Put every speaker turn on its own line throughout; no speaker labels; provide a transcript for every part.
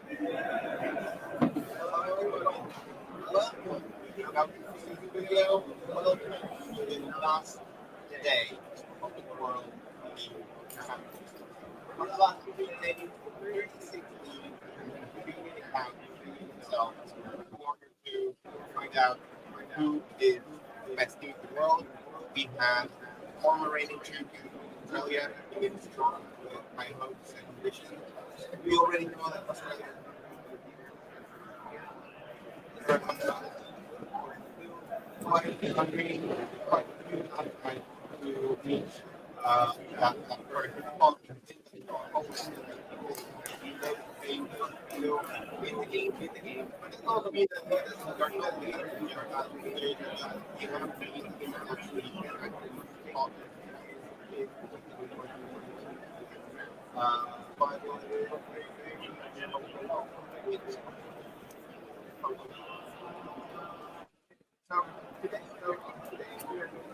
WTC Studio. Welcome to the last day of the World League Championship. For the last 3 days, 36 teams have been out themselves in order to find out who is the best team in the world. We have former reigning champion Australia against strong with high hopes and ambitions. We already know that Australia quite hungry, quite occupied to meet that very important win the game, but it's not mean that they are not the you have to be internationally but so today we are going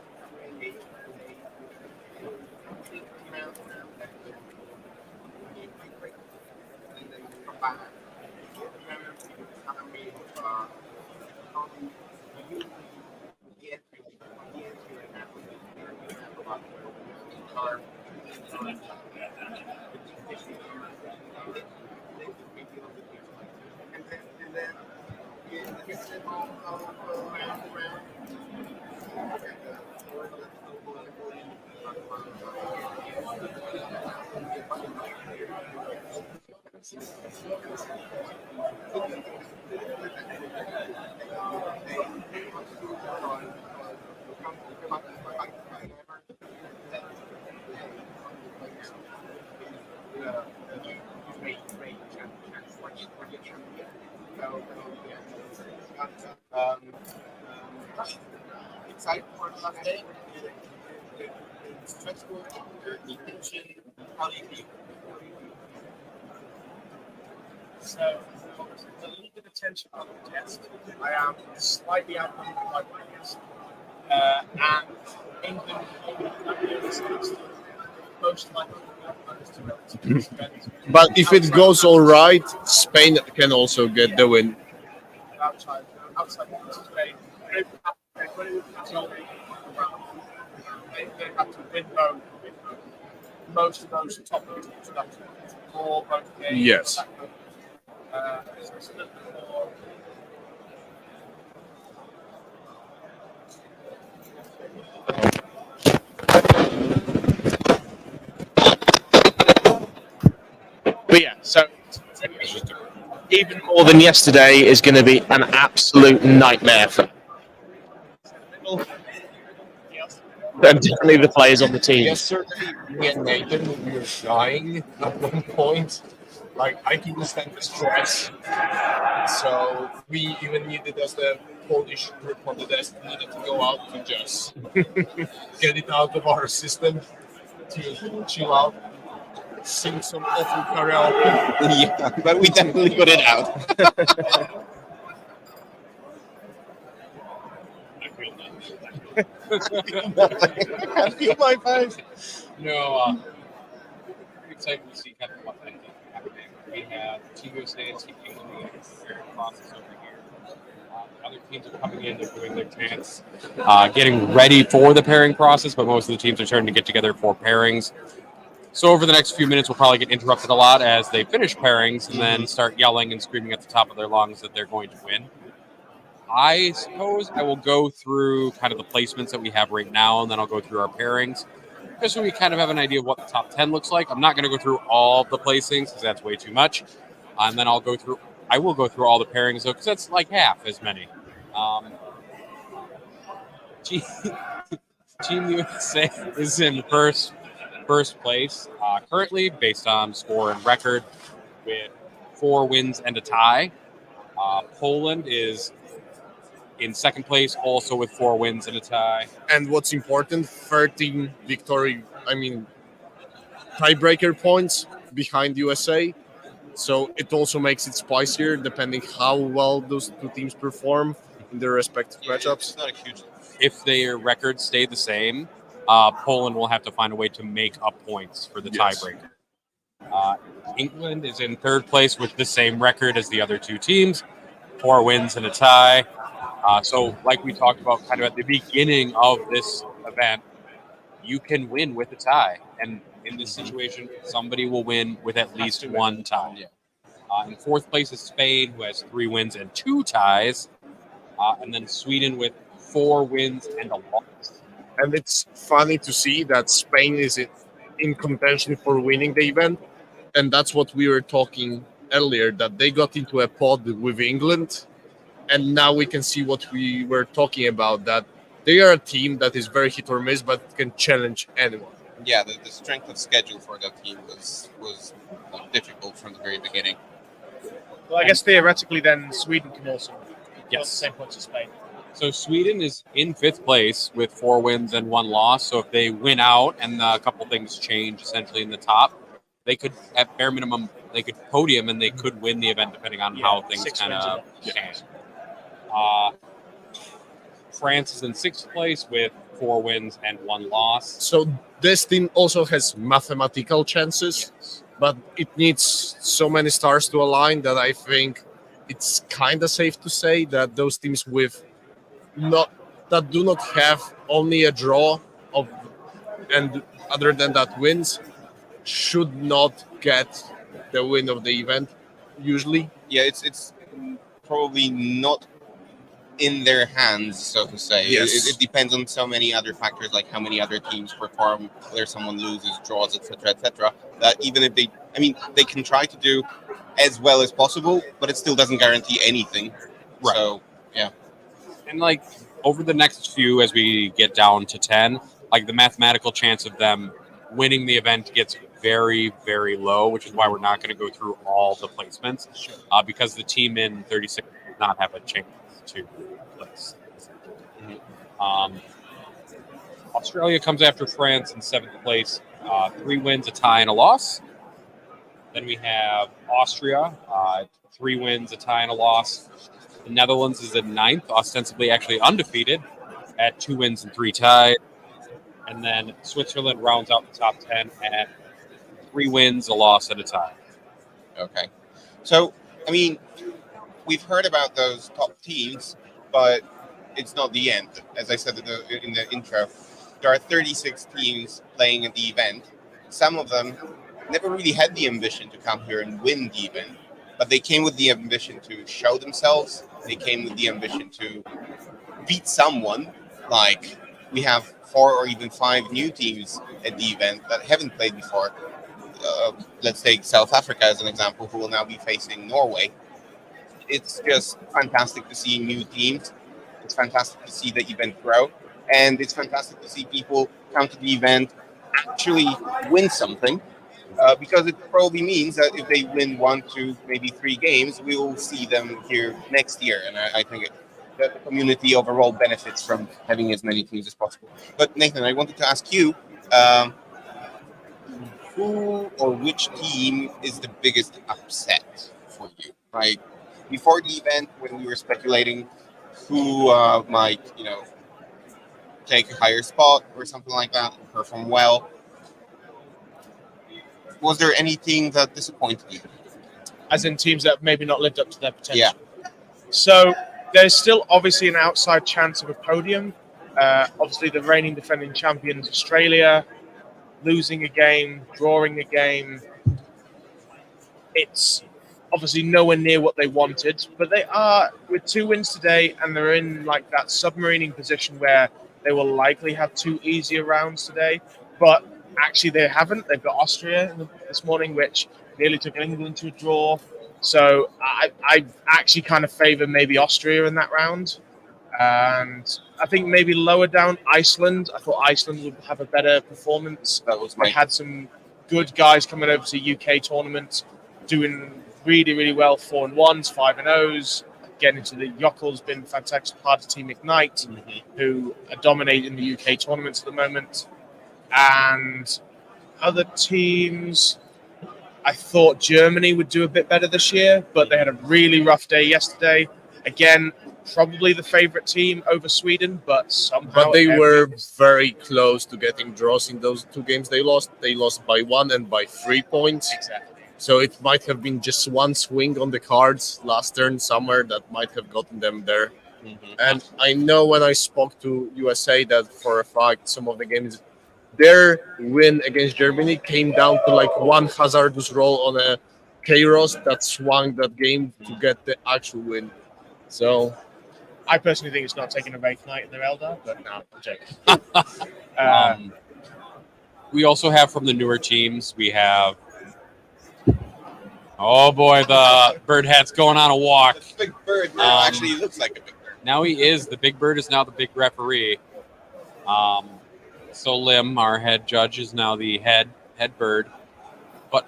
excited for the last day. It's stressful, the tension. How do you feel?
So, a little bit of tension on the test. I am slightly outnumbered by players. And England is most likely to relatively spend.
But if it goes all right, Spain can also get the win.
Outside of Spain, they have to win most of those top introductions for both games.
Yes.
It's a little bit more. But yeah, so even more than yesterday is going to be an absolute nightmare for and definitely the players on the team.
Yes, certainly. Me and Nathan, we were dying at one point. Like, I couldn't stand the stress. So we even needed, as the Polish group on the desk, needed to go out to just get it out of our system, to chill out, sing some awful karaoke.
Yeah, but we definitely got it out. I feel my face.
No, excited to see kind of what I think happening. We have Team USA and Team England pairing process over here. Other teams are coming in, they're doing their chance, getting ready for the pairing process, but most of the teams are starting to get together for pairings. So over the next few minutes, we'll probably get interrupted a lot as they finish pairings and then start yelling and screaming at the top of their lungs that they're going to win. I suppose I will go through kind of the placements that we have right now, and then I'll go through our pairings, just so we kind of have an idea of what the top 10 looks like. I'm not going to go through all the placings because that's way too much. And then I will go through all the pairings, though, because that's like half as many. Team USA is in first place currently, based on score and record, with 4 wins and a tie. Poland is in second place, also with 4 wins and a tie.
And what's important, 13 tiebreaker points behind USA. So it also makes it spicier depending how well those two teams perform in their respective matchups.
It's not a huge. If their records stay the same, Poland will have to find a way to make up points for the tiebreaker. England is in third place with the same record as the other two teams, 4 wins and a tie. So, like we talked about kind of at the beginning of this event, you can win with a tie. And in this situation, somebody will win with at least one tie.
Yeah.
In fourth place is Spain, who has 3 wins and 2 ties. And then Sweden with 4 wins and a loss.
And it's funny to see that Spain is in contention for winning the event. And that's what we were talking earlier, that they got into a pod with England. And now we can see what we were talking about, that they are a team that is very hit or miss, but can challenge anyone.
Yeah, the strength of schedule for that team was difficult from the very beginning.
Well, I guess theoretically, then Sweden can also get the
Yes.
same points as Spain.
So Sweden is in 5th place with 4 wins and 1 loss. So if they win out and a couple things change essentially in the top, they could, at bare minimum, they could podium and they could win the event depending on how things
6
kind
wins and
of
a loss.
change. France is in 6th place with 4 wins and 1 loss.
So this team also has mathematical chances, but it needs so many stars to align that I think it's kind of safe to say that those teams that do not have only a draw of, and other than that wins, should not get the win of the event usually.
Yeah, it's probably not in their hands, so to say.
Yes.
It depends on so many other factors, like how many other teams perform, whether someone loses, draws, etc., that even if they can try to do as well as possible, but it still doesn't guarantee anything.
Right.
So, yeah.
And like over the next few, as we get down to 10, like the mathematical chance of them winning the event gets very, very low, which is why we're not going to go through all the placements, because the team in 36 does not have a chance to place. Australia comes after France in 7th place, 3 wins, a tie, and a loss. Then we have Austria, 3 wins, a tie, and a loss. The Netherlands is in 9th, ostensibly actually undefeated, at 2 wins and 3 ties. And then Switzerland rounds out the top 10 at 3 wins, a loss, and a tie.
Okay. So, we've heard about those top teams, but it's not the end. As I said in the intro, there are 36 teams playing at the event. Some of them never really had the ambition to come here and win the event, but they came with the ambition to show themselves. They came with the ambition to beat someone. Like, we have 4 or even 5 new teams at the event that haven't played before. Let's take South Africa as an example, who will now be facing Norway. It's just fantastic to see new teams. It's fantastic to see the event grow. And it's fantastic to see people come to the event, actually win something. Because it probably means that if they win 1, 2, maybe 3 games, we will see them here next year. And I think that the community overall benefits from having as many teams as possible. But Nathan, I wanted to ask you, who or which team is the biggest upset for you? Like, before the event, when we were speculating who might, take a higher spot or something like that, perform well, was there anything that disappointed you?
As in teams that have maybe not lived up to their potential.
Yeah.
So there's still obviously an outside chance of a podium. Obviously, the reigning defending champions, Australia, losing a game, drawing a game. It's obviously nowhere near what they wanted, but they are with 2 wins today, and they're in like that submarining position where they will likely have 2 easier rounds today. But actually, they haven't. They've got Austria this morning, which nearly took England to a draw. So I actually kind of favour maybe Austria in that round. And I think maybe lower down Iceland. I thought Iceland would have a better performance.
That was
They had some good guys coming over to UK tournaments, doing really, really well. 4-1s, 5-0s. Getting into the Jokkel's been fantastic. Part of Team Ignite, who are dominating the UK tournaments at the moment. And other teams, I thought Germany would do a bit better this year, but they had a really rough day yesterday. Again, probably the favorite team over Sweden, but somehow.
But they were very close to getting draws in those 2 games they lost. They lost by 1 and by 3 points.
Exactly.
So it might have been just one swing on the cards last turn somewhere that might have gotten them there.
Mhm.
And I know when I spoke to USA that for a fact some of the games, their win against Germany came down to like one hazardous roll on a Kairos that swung that game to get the actual win. So
I personally think it's not taking a Wraith Knight in their Eldar, but no, I'm joking.
We also have from the newer teams, we have, oh boy, the Bird Hat's going on a walk.
The big bird now actually looks like a big bird.
Now he is. The big bird is now the big referee. So Lim, our head judge, is now the head bird. But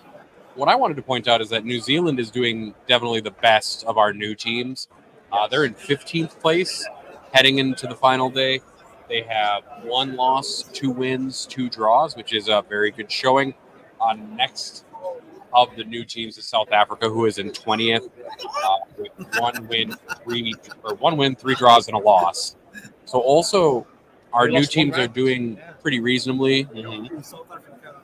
what I wanted to point out is that New Zealand is doing definitely the best of our new teams. They're in 15th place heading into the final day. They have 1 loss, 2 wins, 2 draws, which is a very good showing. Next of the new teams is South Africa, who is in 20th with 1 win, 3 draws, and a loss. So also our new teams are doing pretty reasonably.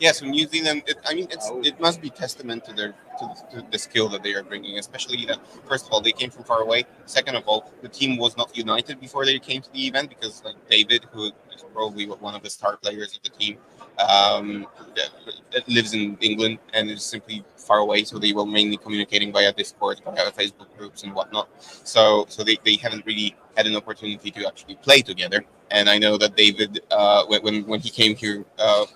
Yeah, so New Zealand, it must be testament to to the skill that they are bringing, especially that, first of all, they came from far away. Second of all, the team was not united before they came to the event because like David, who is probably one of the star players of the team, lives in England and is simply far away, so they were mainly communicating via Discord, via Facebook groups and whatnot. So they haven't really had an opportunity to actually play together. And I know that David, when he came here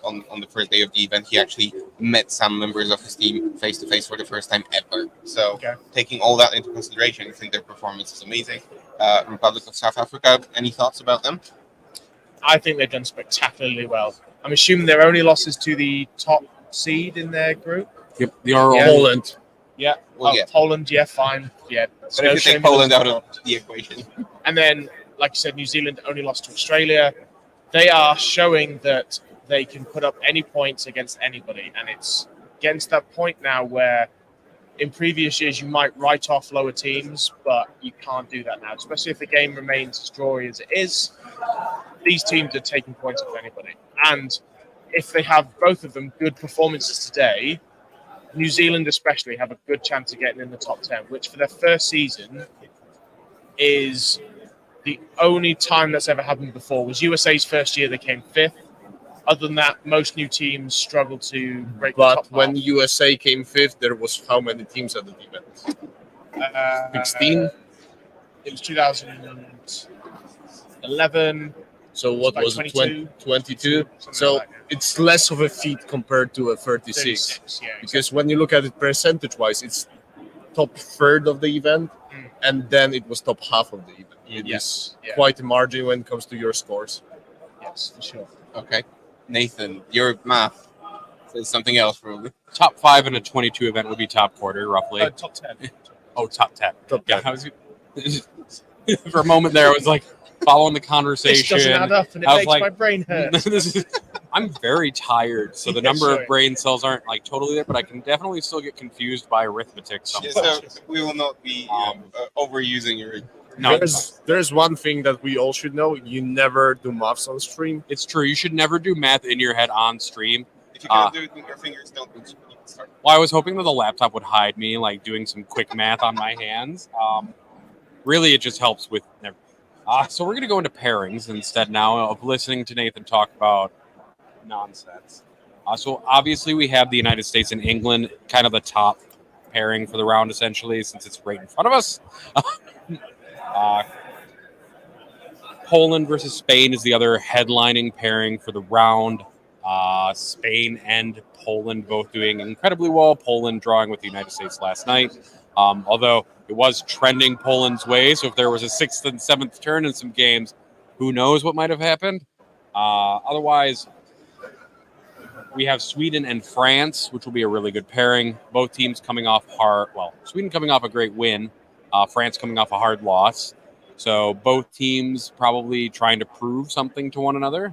on the first day of the event, he actually met some members of his team face to face for the first time ever. So taking all that into consideration, I think their performance is amazing. Republic of South Africa, any thoughts about them?
I think they've done spectacularly well. I'm assuming their only losses to the top seed in their group.
Yep, they are all
Poland.
Yeah.
Well, yeah.
Poland, yeah, fine. Yeah.
But if you take Poland out of the equation.
And then, like you said, New Zealand only lost to Australia. They are showing that they can put up any points against anybody. And it's getting to that point now where in previous years you might write off lower teams, but you can't do that now, especially if the game remains as drawy as it is. These teams are taking points off anybody. And if they have both of them good performances today, New Zealand especially have a good chance of getting in the top 10, which for their first season is the only time that's ever happened before. Was USA's first year, they came 5th. Other than that, most new teams struggle to break the top
But when
half.
USA came 5th, there was how many teams at the event? 16?
It was 2011.
So what
like
was it,
22?
22?
Something
So
like that, yeah.
it's less of a feat compared to a 36.
36, yeah,
Because when you look at it percentage-wise, it's top third of the event, and then it was top half of the event. It is quite a margin when it comes to your scores.
Yes, for sure.
Okay. Nathan, your math says something else, probably.
top 5 in a 22 event would be top quarter, roughly.
Top 10.
Oh, top 10.
Top
Yeah,
10.
I was, for a moment there, I was like following the
This
conversation.
doesn't add up, and it
I was
makes
like,
my brain hurt.
I'm very tired, so the
Yeah,
number
sure.
of brain cells aren't like totally there, but I can definitely still get confused by arithmetic
Yeah,
sometimes.
so we will not be overusing your.
No,
There's one thing that we all should know. You never do maths on stream.
it's true. You should never do math in your head on stream.
If you can't do it with your fingers, don't start.
Well, I was hoping that the laptop would hide me, like doing some quick math on my hands. Really, it just helps with. So we're going to go into pairings instead now of listening to Nathan talk about nonsense. So obviously we have the United States and England, kind of the top pairing for the round, essentially, since it's right in front of us. Poland versus Spain is the other headlining pairing for the round. Spain and Poland both doing incredibly well. Poland drawing with the United States last night. Although it was trending Poland's way, so if there was a 6th and 7th turn in some games, who knows what might have happened. Otherwise, we have Sweden and France, which will be a really good pairing. Both teams coming off Sweden coming off a great win, France coming off a hard loss. So both teams probably trying to prove something to one another.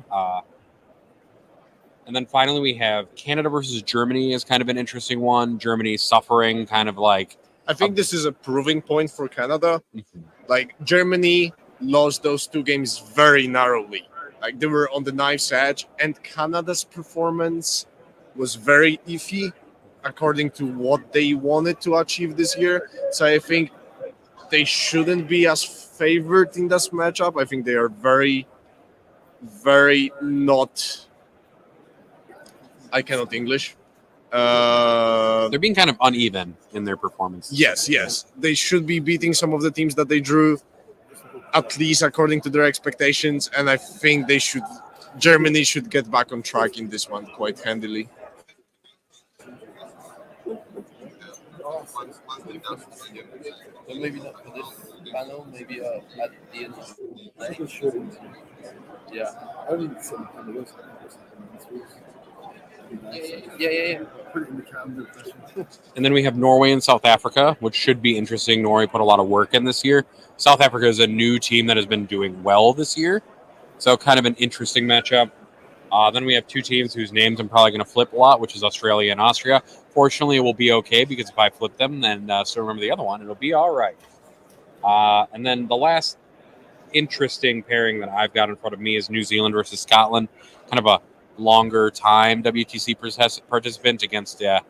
And then finally, we have Canada versus Germany is kind of an interesting one. Germany suffering, kind of like
I think this is a proving point for Canada. Like Germany lost those 2 games very narrowly. Like they were on the knife's edge, and Canada's performance was very iffy according to what they wanted to achieve this year. So I think they shouldn't be as favored in this matchup. I think they are very, very not. I cannot English.
They're being kind of uneven in their performance.
Yes. They should be beating some of the teams that they drew, at least according to their expectations. And I think Germany should get back on track in this one quite handily.
So maybe not for this panel, maybe at the end. Yeah. Yeah.
And then we have Norway and South Africa, which should be interesting. Norway put a lot of work in this year. South Africa is a new team that has been doing well this year. So kind of an interesting matchup. Then we have 2 teams whose names I'm probably going to flip a lot, which is Australia and Austria. Fortunately, it will be okay because if I flip them, then still remember the other one, it'll be all right. And then the last interesting pairing that I've got in front of me is New Zealand versus Scotland. Kind of a longer time WTC participant against the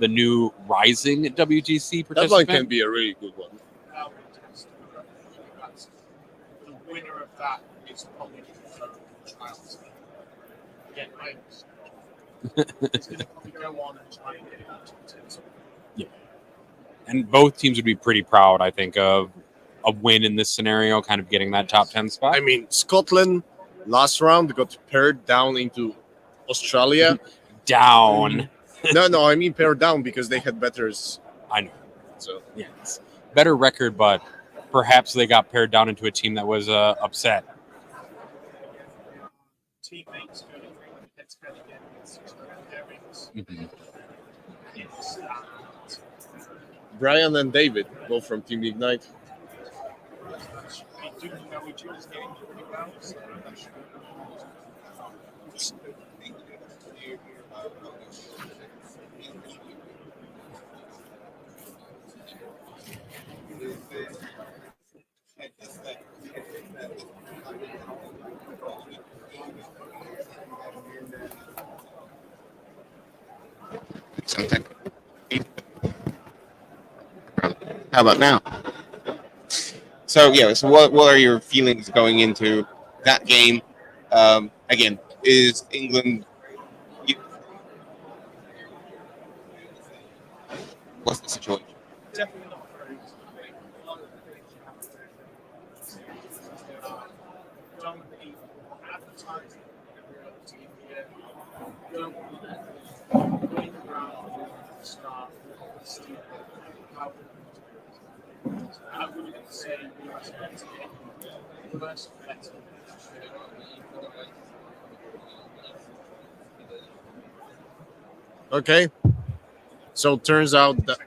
new rising WTC participant.
That one can be a really good one.
The winner of that is probably the trials. Again, it's going to probably go on and try and get it out to the
Yeah. And both teams would be pretty proud, I think, of a win in this scenario, kind of getting that top 10 spot.
I mean, Scotland last round got paired down into Australia.
Down.
No, I mean paired down because they had better.
I know.
So
yes, better record, but perhaps they got paired down into a team that was upset.
teammates going head-to-head against pairings.
Brian and David, both from Team Ignite.
They do know each other's game pretty well, so that should be
Something. How about now? So what are your feelings going into that game? Again, is England? What's the situation?
definitely not very don't be advertising every other team here. Don't going around start stupid. I wouldn't say US first better.
Okay. So turns out that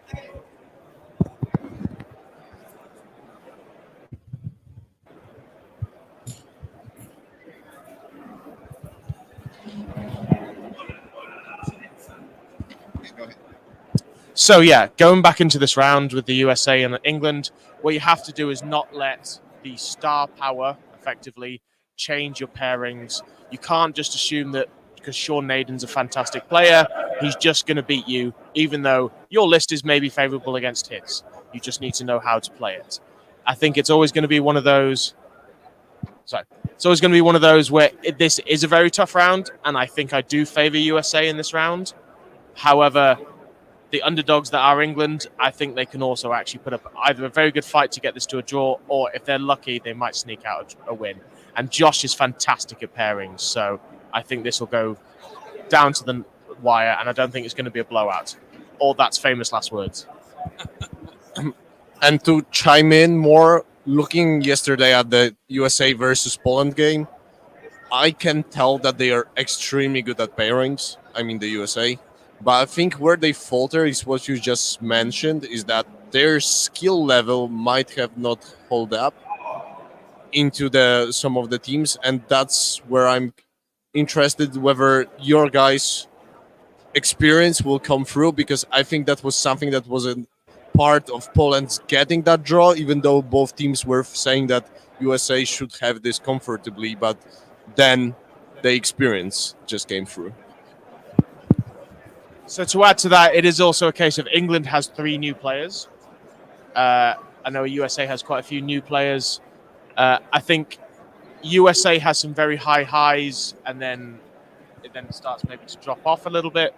So going back into this round with the USA and England, what you have to do is not let the star power effectively change your pairings. You can't just assume that because Sean Naden's a fantastic player, he's just going to beat you, even though your list is maybe favorable against his. You just need to know how to play it. I think it's always going to be one of those. It's always going to be one of those where this is a very tough round, and I think I do favor USA in this round. However, the underdogs that are England, I think they can also actually put up either a very good fight to get this to a draw, or if they're lucky, they might sneak out a win. And Josh is fantastic at pairings, so I think this will go down to the wire, and I don't think it's going to be a blowout. Or that's famous last words.
and to chime in more, looking yesterday at the USA versus Poland game, I can tell that they are extremely good at pairings. I mean, the USA. But I think where they falter is what you just mentioned, is that their skill level might have not hold up into some of the teams. And that's where I'm interested whether your guys' experience will come through, because I think that was something that was a
part of Poland's getting that draw, even though both teams were saying that USA should have this comfortably, but then the experience just came through.
So to add to that, it is also a case of England has 3 new players. I know USA has quite a few new players. I think USA has some very high highs, and then it starts maybe to drop off a little bit.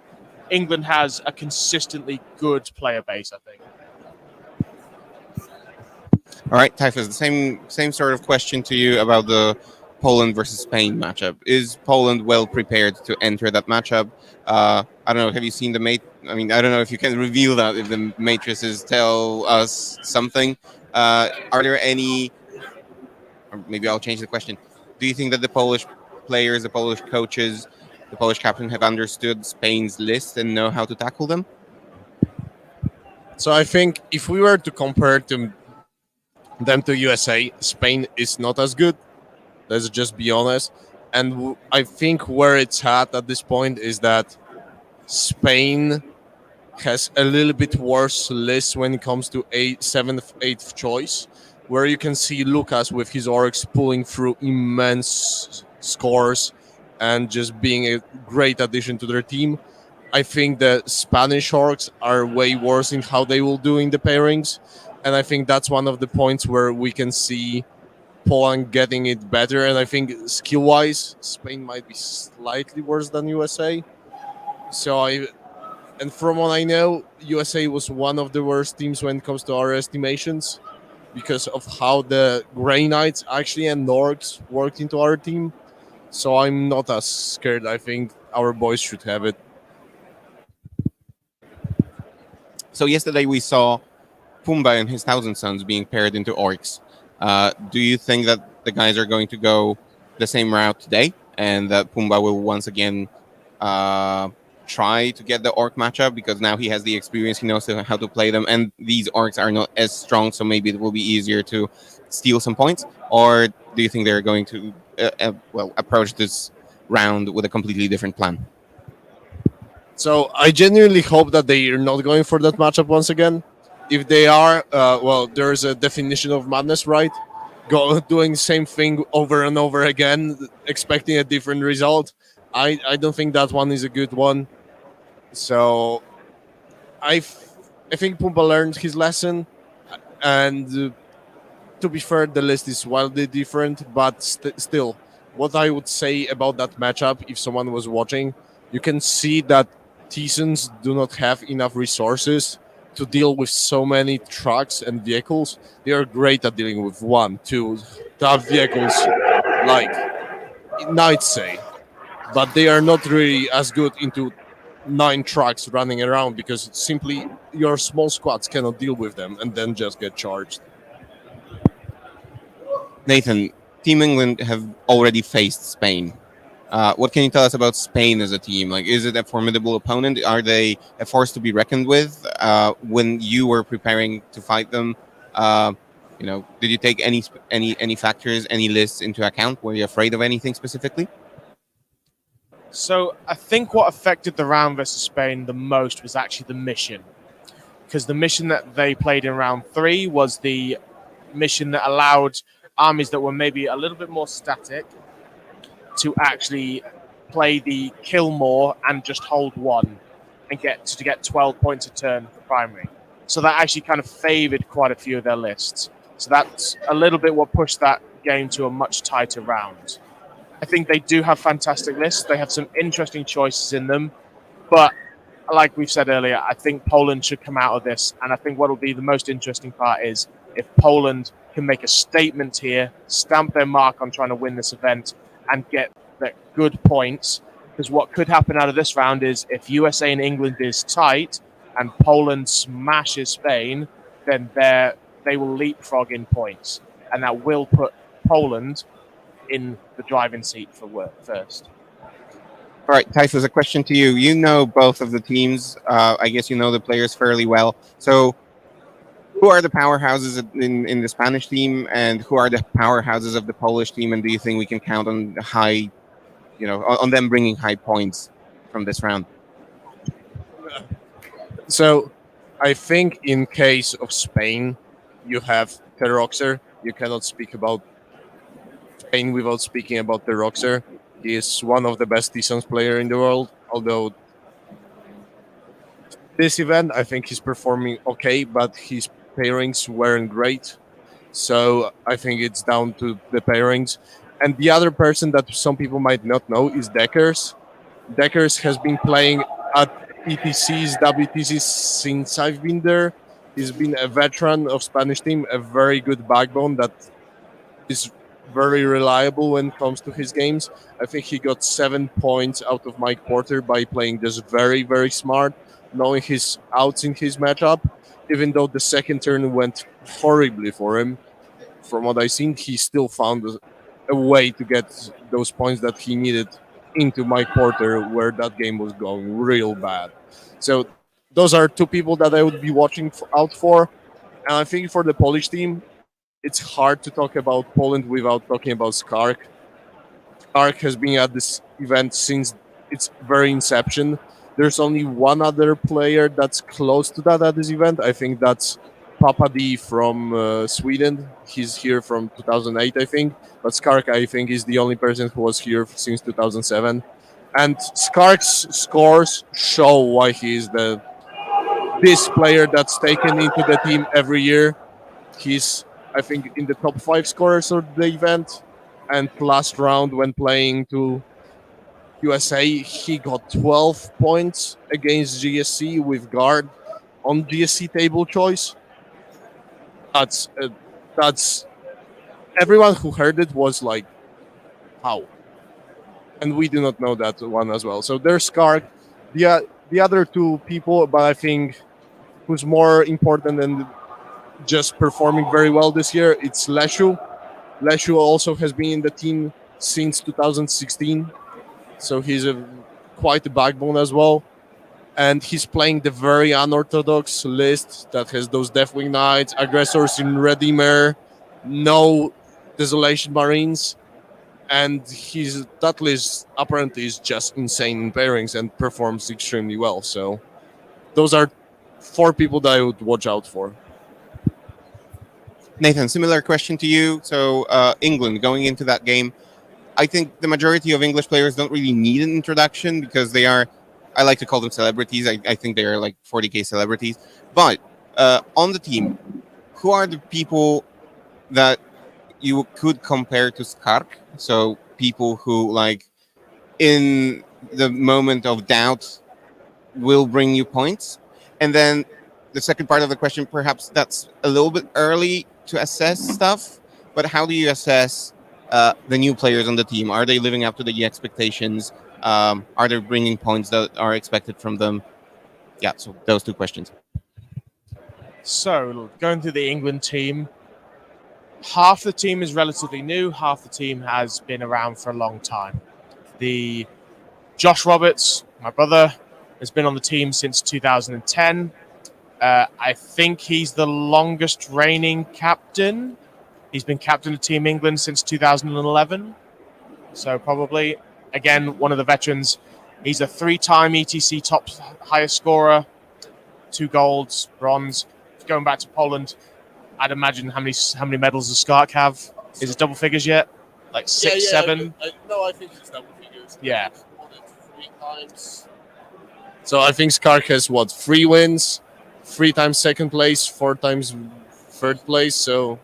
England has a consistently good player base, I think.
All right, Typhus, the same sort of question to you about the Poland versus Spain matchup. Is Poland well prepared to enter that matchup? I don't know. Have you seen the mate? I mean, I don't know if you can reveal that if the matrices tell us something. Are there any? Or maybe I'll change the question. Do you think that the Polish players, the Polish coaches, the Polish captain have understood Spain's list and know how to tackle them?
So I think if we were to compare them to USA, Spain is not as good. Let's just be honest. And I think where it's at this point is that Spain has a little bit worse list when it comes to 7th, 8th choice, where you can see Lucas with his orcs pulling through immense scores and just being a great addition to their team. I think the Spanish orcs are way worse in how they will do in the pairings, and I think that's one of the points where we can see Poland getting it better. And I think skill-wise, Spain might be slightly worse than USA. And from what I know, USA was one of the worst teams when it comes to our estimations because of how the Grey Knights actually and Orcs worked into our team. So I'm not as scared. I think our boys should have it.
So yesterday we saw Pumba and his Thousand Sons being paired into orcs. Do you think that the guys are going to go the same route today, and that Pumba will once again try to get the orc matchup because now he has the experience, he knows how to play them, and these orcs are not as strong, so maybe it will be easier to steal some points? Or do you think they're going to approach this round with a completely different plan?
So I genuinely hope that they are not going for that matchup once again. If they are, there's a definition of madness, right? Doing the same thing over and over again, expecting a different result. I don't think that one is a good one. So I think Pumba learned his lesson, and to be fair, the list is wildly different, but still, what I would say about that matchup, if someone was watching, you can see that Teesons do not have enough resources to deal with so many trucks and vehicles. They are great at dealing with 1, 2 tough vehicles like Knights say, but they are not really as good into 9 trucks running around because simply your small squads cannot deal with them and then just get charged.
Nathan, Team England have already faced Spain. What can you tell us about Spain as a team? Like, is it a formidable opponent? Are they a force to be reckoned with? When you were preparing to fight them, did you take any factors, any lists into account? Were you afraid of anything specifically?
So I think what affected the round versus Spain the most was actually the mission, because the mission that they played in round 3 was the mission that allowed armies that were maybe a little bit more static to actually play the kill more and just hold 1 and get 12 points a turn for primary. So that actually kind of favored quite a few of their lists. So that's a little bit what pushed that game to a much tighter round. I think they do have fantastic lists. They have some interesting choices in them. But like we've said earlier, I think Poland should come out of this. And I think what will be the most interesting part is if Poland can make a statement here, stamp their mark on trying to win this event, and get the good points. Because what could happen out of this round is if USA and England is tight and Poland smashes Spain, then they will leapfrog in points. And that will put Poland in the driving seat for work first.
All right, Typhus, a question to you. You know both of the teams. I guess you know the players fairly well. So who are the powerhouses in the Spanish team, and who are the powerhouses of the Polish team? And do you think we can count on on them bringing high points from this round?
So I think in case of Spain, you have Teroxer. You cannot speak about Spain without speaking about Teroxer. He is one of the best T-Sons player in the world. Although this event, I think he's performing okay, but his pairings weren't great. So I think it's down to the pairings. And the other person that some people might not know is Deckers. Deckers has been playing at ETCs, WTCs since I've been there. He's been a veteran of Spanish team, a very good backbone that is very reliable when it comes to his games. I think he got 7 points out of Mike Porter by playing just very, very smart, knowing his outs in his matchup. Even though the second turn went horribly for him, from what I've seen, he still found a way to get those points that he needed into Mike Porter, where that game was going real bad. So those are two people that I would be watching out for. And I think for the Polish team, it's hard to talk about Poland without talking about Skark. Skark has been at this event since its very inception. There's only one other player that's close to that at this event. I think that's Papa D from Sweden. He's here from 2008, I think. But Skark, I think, is the only person who was here since 2007. And Skark's scores show why he is this player that's taken into the team every year. He's, I think, in the top 5 scorers of the event. And last round, when playing to USA, he got 12 points against GSC with guard on GSC table choice. That's everyone who heard it was like, how? And we do not know that one as well. So there's Skark. The other two people, but I think who's more important than just performing very well this year, it's Leshu. Leshu also has been in the team since 2016, so he's quite a backbone as well. And he's playing the very unorthodox list that has those Deathwing Knights, aggressors in Redeemer, no Desolation Marines, and that list apparently is just insane in pairings and performs extremely well. So those are 4 people that I would watch out for.
Nathan, similar question to you. So England going into that game, I think the majority of English players don't really need an introduction because they are, I like to call them celebrities. I think they are like 40K celebrities. But on the team, who are the people that you could compare to Skark? So people who, like, in the moment of doubt will bring you points. And then the second part of the question, perhaps that's a little bit early to assess stuff, but how do you assess the new players on the team? Are they living up to the expectations? Are they bringing points that are expected from them? Yeah, so those 2 questions.
So, going through the England team, half the team is relatively new, half the team has been around for a long time. The Josh Roberts, my brother, has been on the team since 2010. I think he's the longest reigning captain. He's been captain of Team England since 2011. So probably, again, one of the veterans. He's a 3-time ETC top highest scorer, 2 golds, bronze. Going back to Poland, I'd imagine how many medals does Skark have? Is it double figures yet? Like 6, 7?
No, I think it's double figures.
Yeah.
3 times. So I think Skark has 3 wins, 3 times second place, 4 times third place. So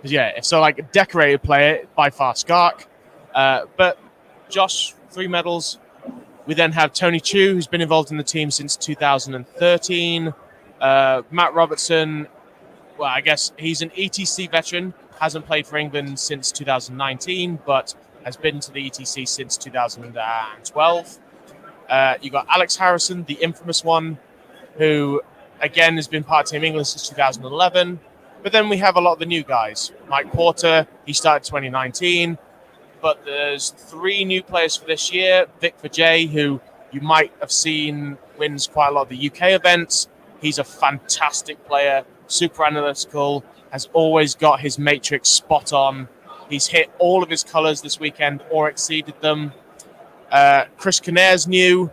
yeah, so like a decorated player by far, Skark. But Josh, 3 medals. We then have Tony Chu, who's been involved in the team since 2013. Matt Robertson, well, I guess he's an ETC veteran, hasn't played for England since 2019, but has been to the ETC since 2012. You got Alex Harrison, the infamous one, who, again, has been part of Team England since 2011. But then we have a lot of the new guys. Mike Porter, he started 2019. But there's 3 new players for this year. Vic Vijay, who you might have seen wins quite a lot of the UK events. He's a fantastic player, super analytical, has always got his matrix spot on. He's hit all of his colours this weekend or exceeded them. Chris Kinnair's new.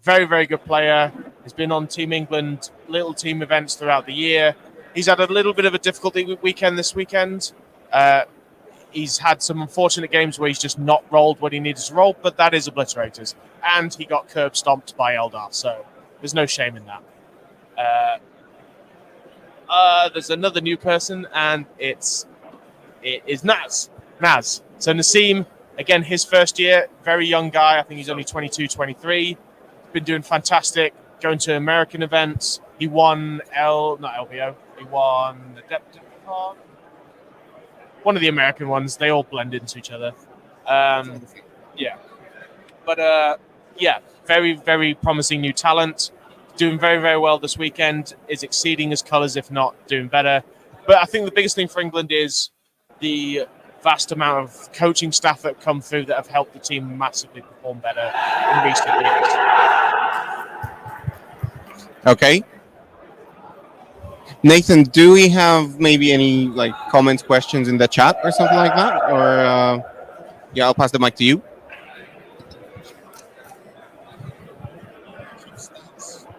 Very, very good player. He's been on Team England little team events throughout the year. He's had a little bit of a difficult weekend this weekend. He's had some unfortunate games where he's just not rolled what he needed to roll, but that is obliterators. And he got curb stomped by Eldar, so there's no shame in that. There's another new person, and it is Naz. So Nassim, again, his first year, very young guy. I think he's only 22, 23. Been doing fantastic, going to American events. He won not LBO. He won the Adepticon. One of the American ones. They all blend into each other. Yeah. But very, very promising new talent. Doing very, very well this weekend. Is exceeding his colours, if not doing better. But I think the biggest thing for England is the vast amount of coaching staff that have come through that have helped the team massively perform better in recent years.
Okay. Nathan, do we have maybe any like comments, questions in the chat or something like that? Or I'll pass the mic to you.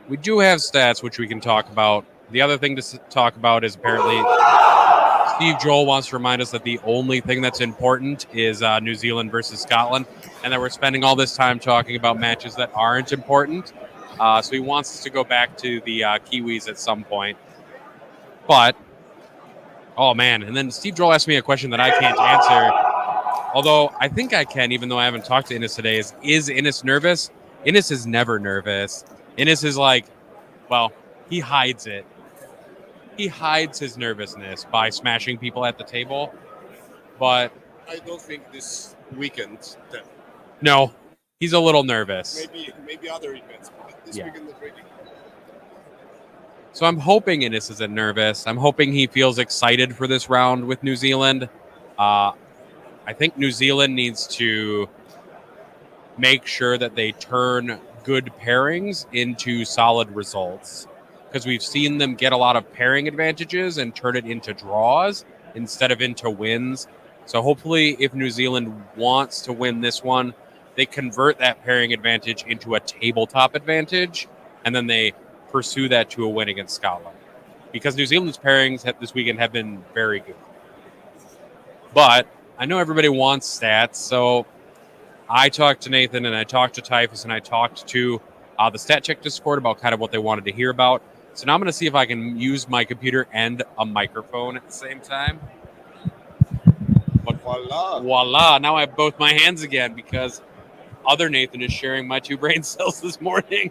We do have stats, which we can talk about. The other thing to talk about is apparently Steve Joel wants to remind us that the only thing that's important is New Zealand versus Scotland, and that we're spending all this time talking about matches that aren't important. So he wants us to go back to the Kiwis at some point. But, oh man, and then Steve Joel asked me a question that I can't answer, although I think I can, even though I haven't talked to Innes today. Is Innes nervous? Innes is never nervous. Innes is like, well, he hides it. He hides his nervousness by smashing people at the table. But
I don't think this weekend.
No, he's a little nervous.
Maybe other events, but this weekend is really.
So I'm hoping Innes isn't nervous. I'm hoping he feels excited for this round with New Zealand. I think New Zealand needs to make sure that they turn good pairings into solid results, because we've seen them get a lot of pairing advantages and turn it into draws instead of into wins. So hopefully if New Zealand wants to win this one, they convert that pairing advantage into a tabletop advantage, and then they pursue that to a win against Scotland. Because New Zealand's pairings this weekend have been very good. But I know everybody wants stats, so I talked to Nathan and I talked to Typhus and I talked to the Stat Check Discord about kind of what they wanted to hear about. So now I'm going to see if I can use my computer and a microphone at the same time. But voila, now I have both my hands again because other Nathan is sharing my 2 brain cells this morning.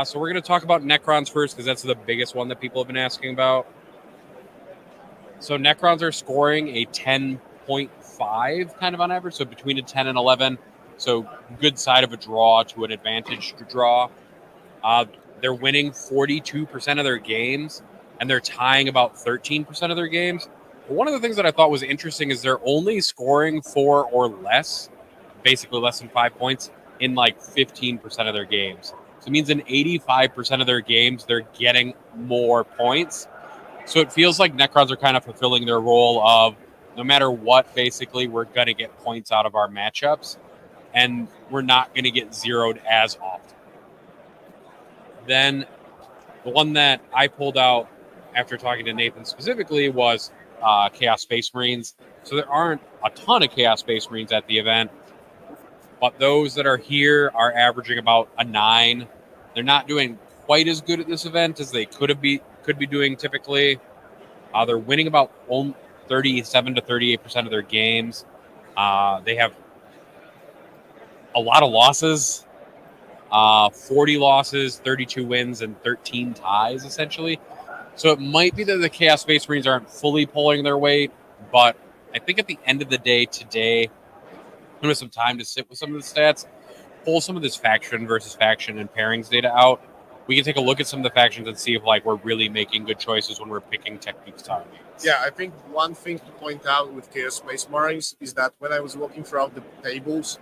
So we're going to talk about Necrons first because that's the biggest one that people have been asking about. So Necrons are scoring a 10.5 kind of on average, so between a 10 and 11. So good side of a draw to an advantage to draw. They're winning 42% of their games, and they're tying about 13% of their games. But one of the things that I thought was interesting is they're only scoring 4 or less, basically less than 5 points, in like 15% of their games. So it means in 85% of their games, they're getting more points. So it feels like Necrons are kind of fulfilling their role of no matter what, basically, we're going to get points out of our matchups, and we're not going to get zeroed as often. Then the one that I pulled out after talking to Nathan specifically was Chaos Space Marines. So there aren't a ton of Chaos Space Marines at the event, but those that are here are averaging about a 9. They're not doing quite as good at this event as they could be doing typically. They're winning about 37 to 38% of their games. They have a lot of losses, 40 losses, 32 wins, and 13 ties, essentially. So it might be that the Chaos Space Marines aren't fully pulling their weight, but I think at the end of the day today, I'm going to have some time to sit with some of the stats, pull some of this faction versus faction and pairings data out. We can take a look at some of the factions and see if like we're really making good choices when we're picking techniques to our games.
Yeah, I think one thing to point out with Chaos Space Marines is that when I was walking throughout the tables,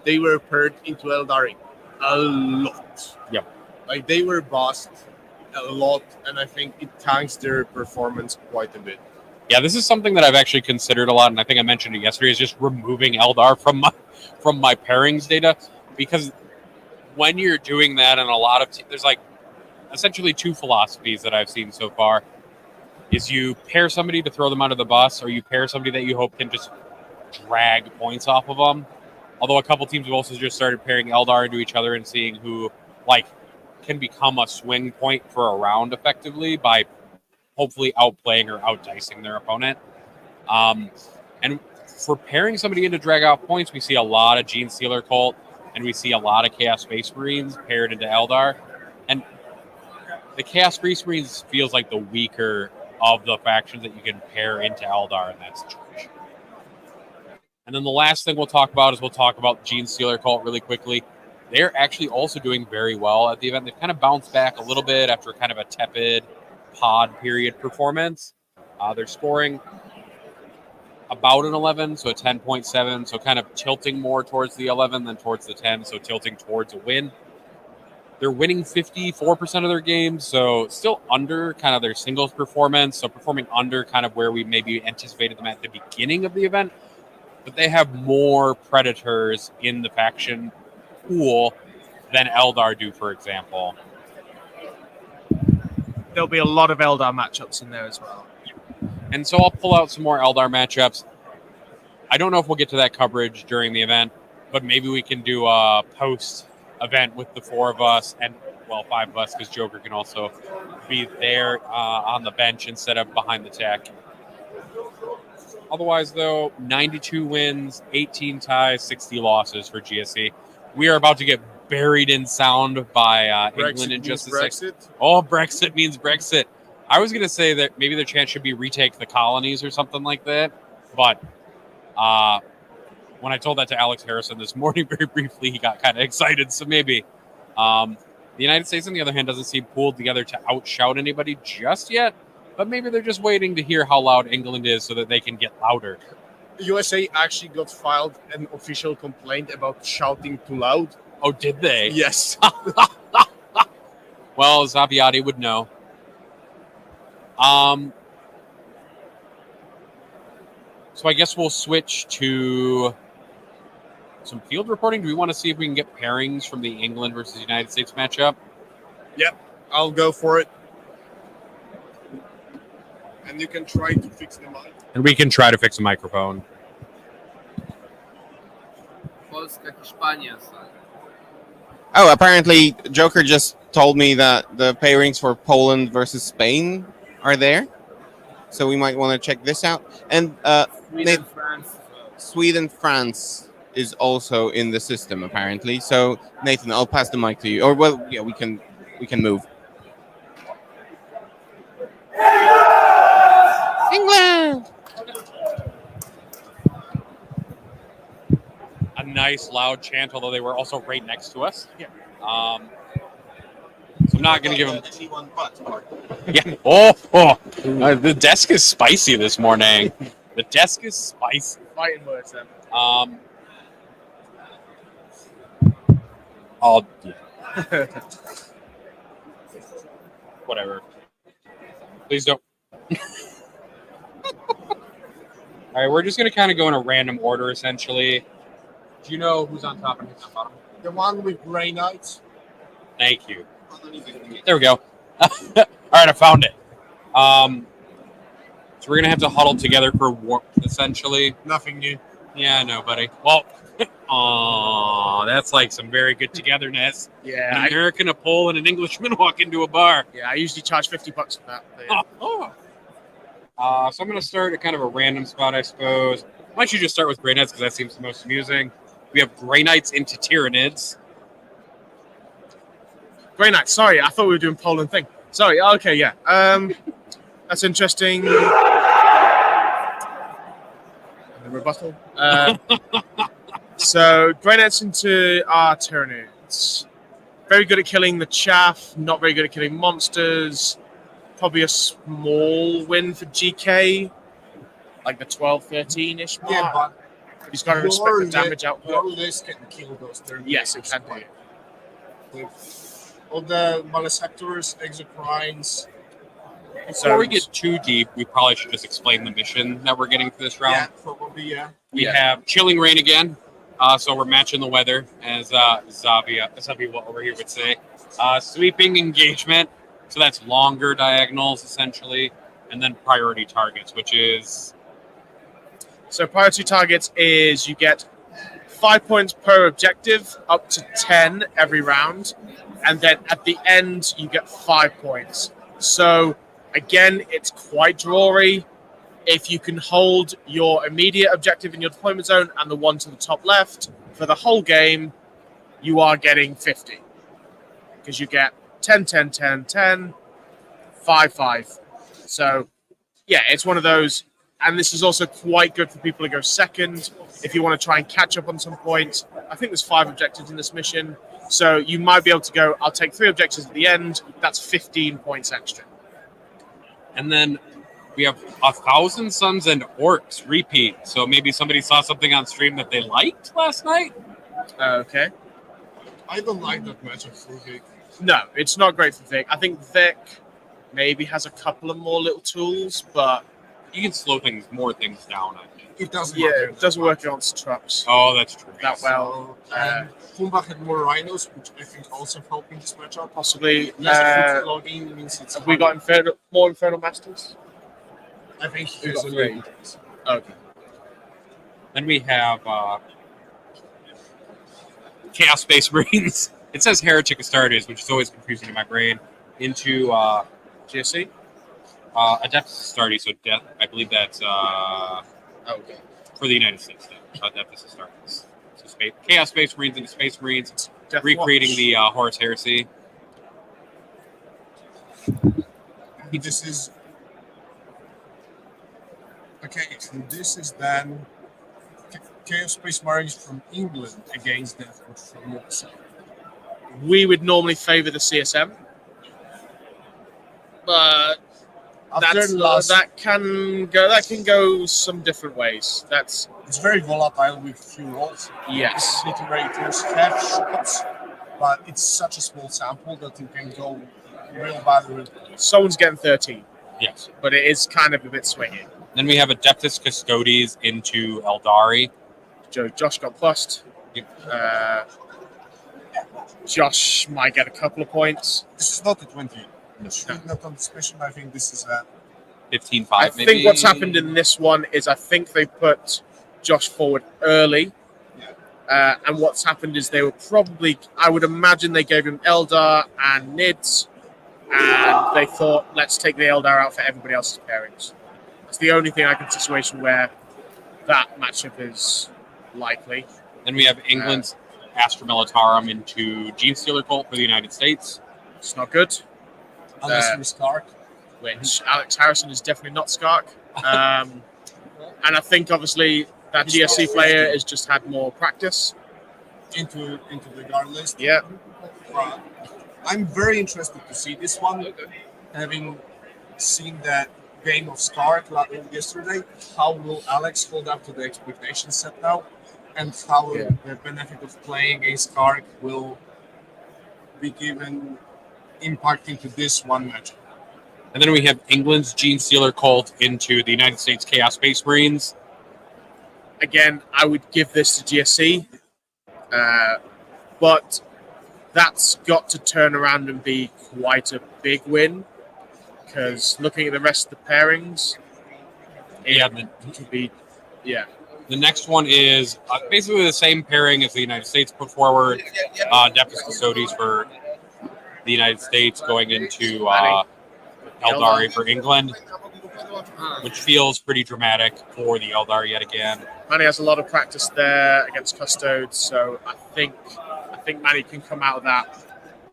they were paired into Eldari a lot.
Yep.
Like they were bossed a lot, and I think it tanks their performance quite a bit.
Yeah, this is something that I've actually considered a lot, and I think I mentioned it yesterday, is just removing Eldar from my pairings data, because when you're doing that, and a lot of there's like essentially two philosophies that I've seen so far: is you pair somebody to throw them under the bus, or you pair somebody that you hope can just drag points off of them. Although a couple teams have also just started pairing Eldar into each other and seeing who like can become a swing point for a round effectively by hopefully outplaying or outdicing their opponent. And for pairing somebody in to drag out points, we see a lot of Gene Stealer Cult, and we see a lot of Chaos Space Marines paired into Eldar. And the Chaos Space Marines feels like the weaker of the factions that you can pair into Eldar in that situation. And then the last thing we'll talk about Gene Stealer Cult really quickly. They're actually also doing very well at the event. They've kind of bounced back a little bit after kind of a tepid pod period performance. They're scoring about an 11, so a 10.7, so kind of tilting more towards the 11 than towards the 10, so tilting towards a win. They're winning 54% of their games, so still under kind of their singles performance, so performing under kind of where we maybe anticipated them at the beginning of the event. But they have more Predators in the faction pool than Eldar do, for example.
There'll be a lot of Eldar matchups in there as well.
And so I'll pull out some more Eldar matchups. I don't know if we'll get to that coverage during the event, but maybe we can do a post-event with the four of us, and, well, five of us, because Joker can also be there on the bench instead of behind the tech. Otherwise, though, 92 wins, 18 ties, 60 losses for GSE. We are about to get buried in sound by England in just a second. Oh, Brexit means Brexit. I was going to say that maybe their chance should be retake the colonies or something like that. But when I told that to Alex Harrison this morning very briefly, he got kind of excited. So maybe. The United States, on the other hand, doesn't seem pulled together to outshout anybody just yet. But maybe they're just waiting to hear how loud England is so that they can get louder.
USA actually got filed an official complaint about shouting too loud.
Oh, did they?
Yes.
Well, Zabiotti would know. So I guess we'll switch to some field reporting. Do we want to see if we can get pairings from the England versus United States matchup?
Yep, I'll go for it. And you can try to fix the mic.
And we can try to fix a microphone.
Polska, Hiszpania.
Oh, apparently Joker just told me that the pairings for Poland versus Spain are there. So we might want to check this out. And
Sweden, France.
Sweden, France is also in the system apparently. So Nathan, I'll pass the mic to you. Or well, yeah, we can move. England.
A nice loud chant, although they were also right next to us.
Yeah.
So I'm not going to give them.
Anyone but.
Yeah. The desk is spicy this morning. The desk is spicy.
Fighting words then.
Yeah. Whatever. Please don't. All right, we're just going to kind of go in a random order, essentially. Do you know who's on top and who's on bottom?
The one with gray knights.
Thank you. There we go. All right, I found it. So we're going to have to huddle together for warmth, essentially.
Nothing new.
Yeah, I know, buddy. Well, that's like some very good togetherness.
Yeah.
An American, a Pole, and an Englishman walk into a bar.
Yeah, I usually charge $50 for that.
So I'm going to start at kind of a random spot, I suppose. Why don't you just start with Grey Knights, because that seems the most amusing. We have Grey Knights into Tyranids.
Grey Knight. Sorry, I thought we were doing Poland thing. Sorry. Okay, yeah. That's interesting. The rebuttal. So Grey Knights into our Tyranids. Very good at killing the chaff. Not very good at killing monsters. Probably a small win for GK. Like the 12-13-ish mark.
Yeah, but
he's got to respect the damage output.
Your list can kill those.
Yes, it can do.
With all the Malefactors, Exocrines.
Before we get too deep, we probably should just explain the mission that we're getting for this round.
Yeah, probably, yeah.
We have Chilling Rain again. So we're matching the weather, as Zavia over here would say. Sweeping engagement, so that's longer diagonals essentially, and then priority targets, which is
So priority targets is you get 5 points per objective, up to 10 every round, and then at the end you get 5 points. So again, it's quite drawy. If you can hold your immediate objective in your deployment zone and the one to the top left for the whole game, you are getting 50. Because you get 10, 10, 10, 10, 5, 5. So, yeah, it's one of those. And this is also quite good for people to go second if you want to try and catch up on some points. I think there's 5 objectives in this mission. So you might be able to go, I'll take 3 objectives at the end. That's 15 points extra.
and then we have 1,000 Suns and Orcs repeat. So maybe somebody saw something on stream that they liked last night.
Okay.
I don't like that matchup for Vic.
No, it's not great for Vic. I think Vic maybe has a couple of more little tools, but
You can slow more things down. I think.
It doesn't
yeah,
matter.
it doesn't work against trucks
Oh, that's true.
that well.
And Pumba had more rhinos, which I think also helped in this matchup.
Possibly.
Less food logging means it's
Have we got more Infernal Masters?
I think
We've
there's
got
a
3. Okay.
Then we have Chaos Space Marines. It says Heretic Astartes, which is always confusing in my brain, into
GSC?
Adeptus Astartes. So death, I believe that's
Okay.
for the United States. Adeptus Astartes. So Chaos Space Marines into Space Marines,
Death
recreating
Watch.
the Horus Heresy.
This is okay. So this is then Chaos Space Marines from England against Death Watch from USA.
We would normally favour the CSM, but that can go some different ways.
It's very volatile with few rolls.
Yes.
Literators have shots, but it's such a small sample that you can go real bad. Real good.
Someone's getting 13,
Yes.
but it is kind of a bit swingy.
Then we have Adeptus Custodes into Eldari.
Josh got plussed. Josh might get a couple of points.
This is not a 20. Not on this mission. I think this is a
15-5
I
maybe.
think what's happened in this one is I think they put Josh forward early. And what's happened is they were probably, I would imagine they gave him Eldar and Nids, and they thought, let's take the Eldar out for everybody else's pairings. It's the only thing I can situation where that matchup is likely.
Then we have England's Astra Militarum into Gene Stealer Cult for the United States.
It's not good,
unless you're Stark.
which Alex Harrison is definitely not Skark. And I think obviously that GSC player has just had more practice.
into the guard list.
Yeah.
I'm very interested to see this one, having seen that game of Stark yesterday. How will Alex hold up to the expectations set now, and how the benefit of playing against Stark will be given impact into this one matchup.
And then we have England's Gene Stealer Cult into the United States Chaos Space Marines.
Again, I would give this to GSC, but that's got to turn around and be quite a big win, because looking at the rest of the pairings, it could be,
The next one is basically the same pairing as the United States put forward. Adeptus Custodes for the United States going into Eldari for England, which feels pretty dramatic for the Eldar yet again.
Manny has a lot of practice there against Custodes, so I think Manny can come out of that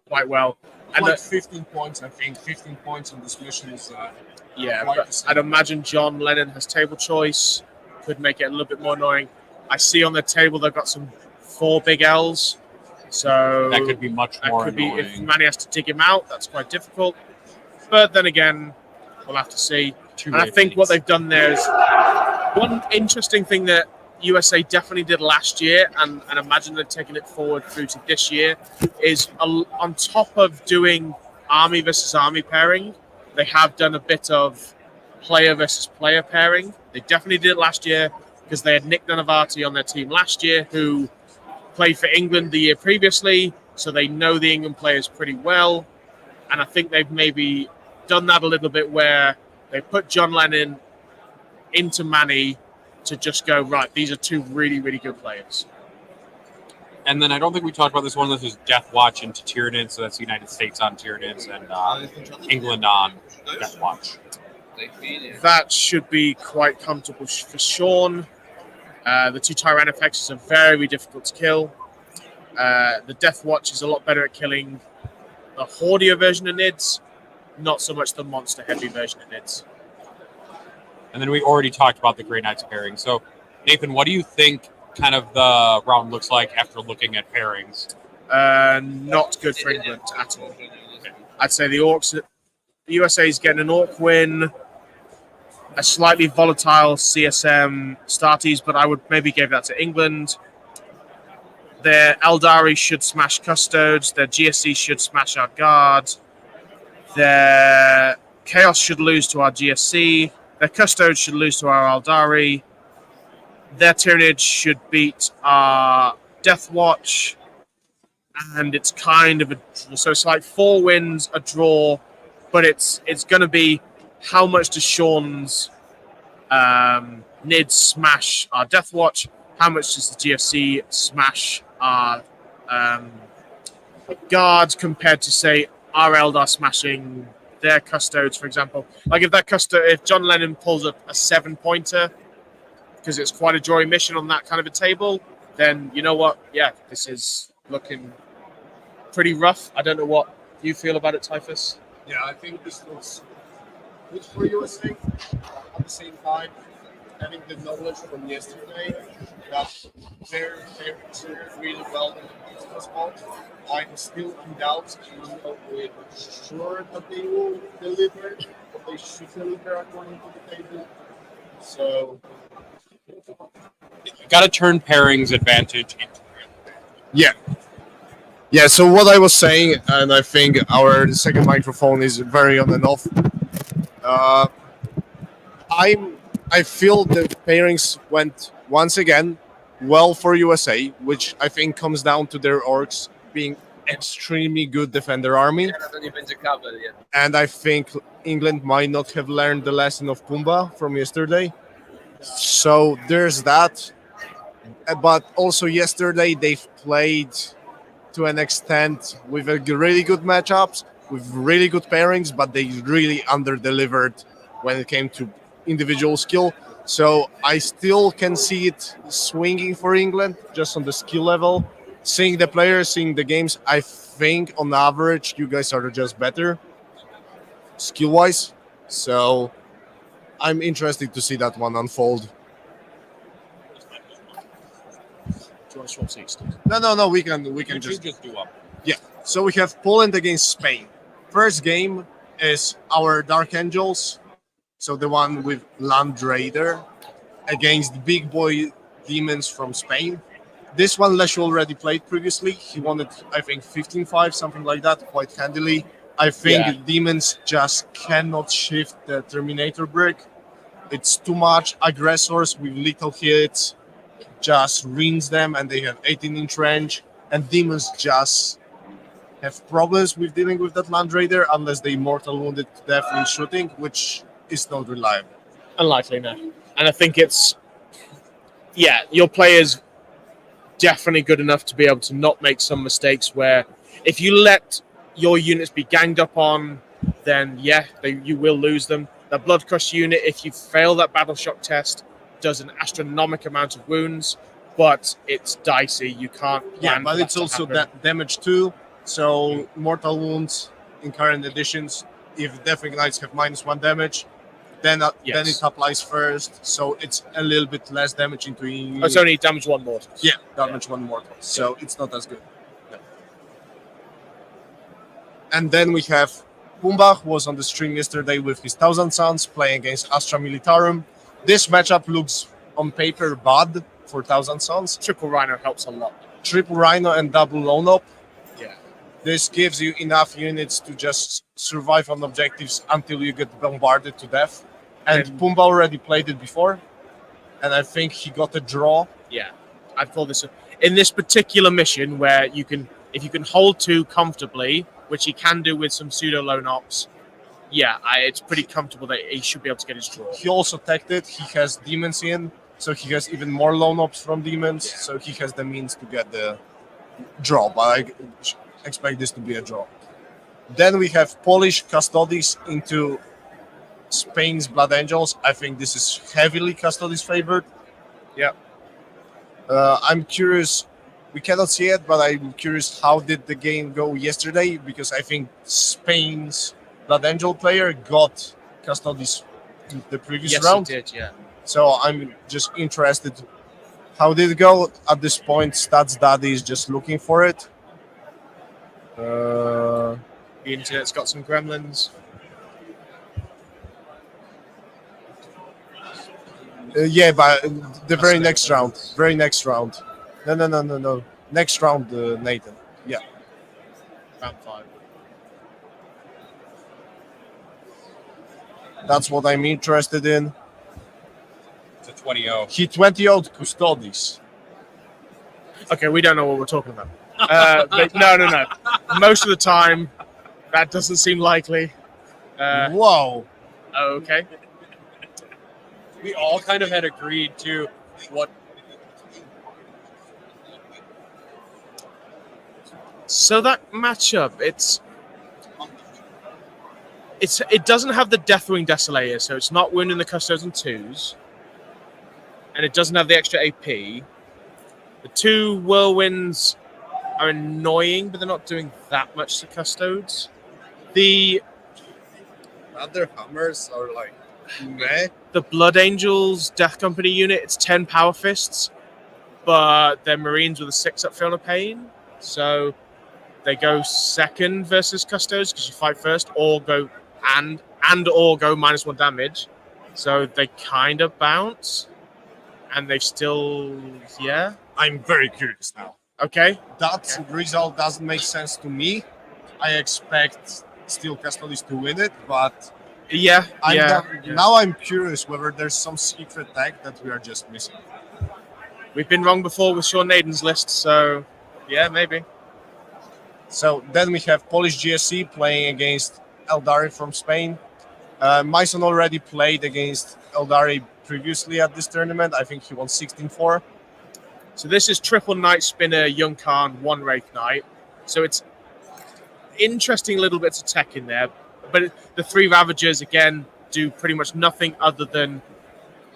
quite well. And
Like 15 points, I think. 15 points on this mission is quite
but
the same.
I'd imagine John Lennon has table choice, could make it a little bit more annoying. I see on the table they've got some 4 big L's, so
That could be much more
if
annoying.
Manny has to dig him out, that's quite difficult. But then again, we'll have to see. And I think what they've done there is one interesting thing that USA definitely did last year, and imagine they're taking it forward through to this year, is on top of doing army versus army pairing, they have done a bit of player versus player pairing. They definitely did it last year, because they had Nick Nanavati on their team last year, who played for England the year previously, so they know the England players pretty well. And I think they've maybe done that a little bit where they put John Lennon into Manny to just go, right, these are two really, really good players.
And then I don't think we talked about this one. This is Death Watch into Tyranids, so that's the United States on Tyranids and England on Death Watch.
That should be quite comfortable for Sean. The two Tyrannofexes are very difficult to kill. The Death Watch is a lot better at killing the Hordier version of Nids, not so much the monster-heavy version of Nids.
And then we already talked about the Grey Knights pairing. So, Nathan, what do you think kind of the round looks like after looking at pairings?
Not good for England at all. I'd say the USA is getting an Orc win, a slightly volatile CSM Starties, but I would maybe give that to England. Their Eldari should smash Custodes. Their GSC should smash our Guard. Their Chaos should lose to our GSC. Their Custodes should lose to our Eldari. Their Tyranid should beat our Death Watch. And it's kind of a... So it's like 4 wins, a draw, but it's going to be how much does Sean's Nid smash our Death Watch? How much does the GFC smash our Guards compared to, say, our Eldar smashing their Custodes, for example? Like if John Lennon pulls up a 7-pointer, because it's quite a drawing mission on that kind of a table, then you know what? Yeah, this is looking pretty rough. I don't know what you feel about it, Typhus.
Yeah, I think this looks good for USA. At the same time, having the knowledge from yesterday that they're really well in the business spot, I'm still in doubt. I'm not really sure that they will deliver what they should deliver according to the table. So,
You got to turn pairings advantage into
Yeah. Yeah, so what I was saying, and I think our second microphone is very on and off. I feel the pairings went once again well for USA, which I think comes down to their orcs being extremely good defender army. And I think England might not have learned the lesson of Pumba from yesterday. So there's that. But also yesterday they've played to an extent with a really good matchups, with really good pairings, but they really under-delivered when it came to individual skill. So I still can see it swinging for England, just on the skill level. Seeing the players, seeing the games, I think on average you guys are just better skill-wise. So I'm interested to see that one unfold.
Do you want to swap seats?
No. We can
just do up.
Yeah. So we have Poland against Spain. First game is our Dark Angels, so the one with Land Raider, against Big Boy Demons from Spain. This one Leshu already played previously. He won it, I think, 15-5, something like that, quite handily. I think Demons just cannot shift the Terminator brick. It's too much. Aggressors with little hits just rinse them, and they have 18-inch range. And Demons just have problems with dealing with that Land Raider unless they mortal wounded to death in shooting, which is not reliable.
Unlikely, no. And I think it's, your players definitely good enough to be able to not make some mistakes where if you let your units be ganged up on, then you will lose them. The Blood Crush unit, if you fail that Battle Shock test, does an astronomical amount of wounds, but it's dicey. You can't plan.
But it's also that damage too. So mortal wounds in current editions, if Death Ignites have -1 damage, then it applies first. So it's a little bit less damage into.
It's only damage 1 mortal.
Yeah, damage 1 mortal. So it's not as good. No. And then we have Pumba, who was on the stream yesterday with his 1,000 Suns playing against Astra Militarum. This matchup looks on paper bad for 1,000 Suns.
Triple Rhino helps a lot.
Triple Rhino and double Lone Op.
Yeah.
This gives you enough units to just survive on objectives until you get bombarded to death. And Pumba already played it before. and I think he got a draw.
Yeah, I'd call this in this particular mission where if you can hold 2 comfortably, which he can do with some pseudo lone ops. Yeah, it's pretty comfortable that he should be able to get his draw.
He also teched it. He has demons in, so he has even more lone ops from demons. So he has the means to get the draw. But I expect this to be a draw. Then we have Polish Custodes into Spain's Blood Angels. I think this is heavily Custodes favored.
Yeah.
I'm curious. We cannot see it, but I'm curious how did the game go yesterday, because I think Spain's Blood Angel player got Custodes in the previous round.
Yes, he did, yeah.
So I'm just interested. How did it go at this point? Stats Daddy is just looking for it.
The internet's got some gremlins.
Yeah, but the very next round. Very next round. No. Next round, Nathan. Yeah.
Round 5.
That's what I'm interested in.
It's a 20-0.
He 20-0'd Custodes.
Okay, we don't know what we're talking about. But no. Most of the time, that doesn't seem likely.
Whoa.
Okay.
We all kind of had agreed to what.
So that matchup, it doesn't have the Deathwing Desolator, so it's not wounding the Custodes and 2s. And it doesn't have the extra AP. The 2 Whirlwinds are annoying, but they're not doing that much to Custodes. The
Other hammers are like, meh.
The Blood Angels Death Company unit, it's 10 Power Fists, but they're Marines with a 6 up Field of Pain. So they go second versus Custodes because you fight first, or go or go -1 damage. So they kind of bounce, and they still, yeah.
I'm very curious now.
Okay.
That result doesn't make sense to me. I expect still Custodes to win it, but
Yeah.
Now I'm curious whether there's some secret tag that we are just missing.
We've been wrong before with Sean Naden's list, so yeah, maybe.
So then we have Polish GSC playing against Eldari from Spain. Mason already played against Eldari previously at this tournament. I think he won 16-4.
So this is triple Knight Spinner, Young Khan, 1 Wraith Knight. So it's interesting little bits of tech in there. But the 3 Ravagers, again, do pretty much nothing other than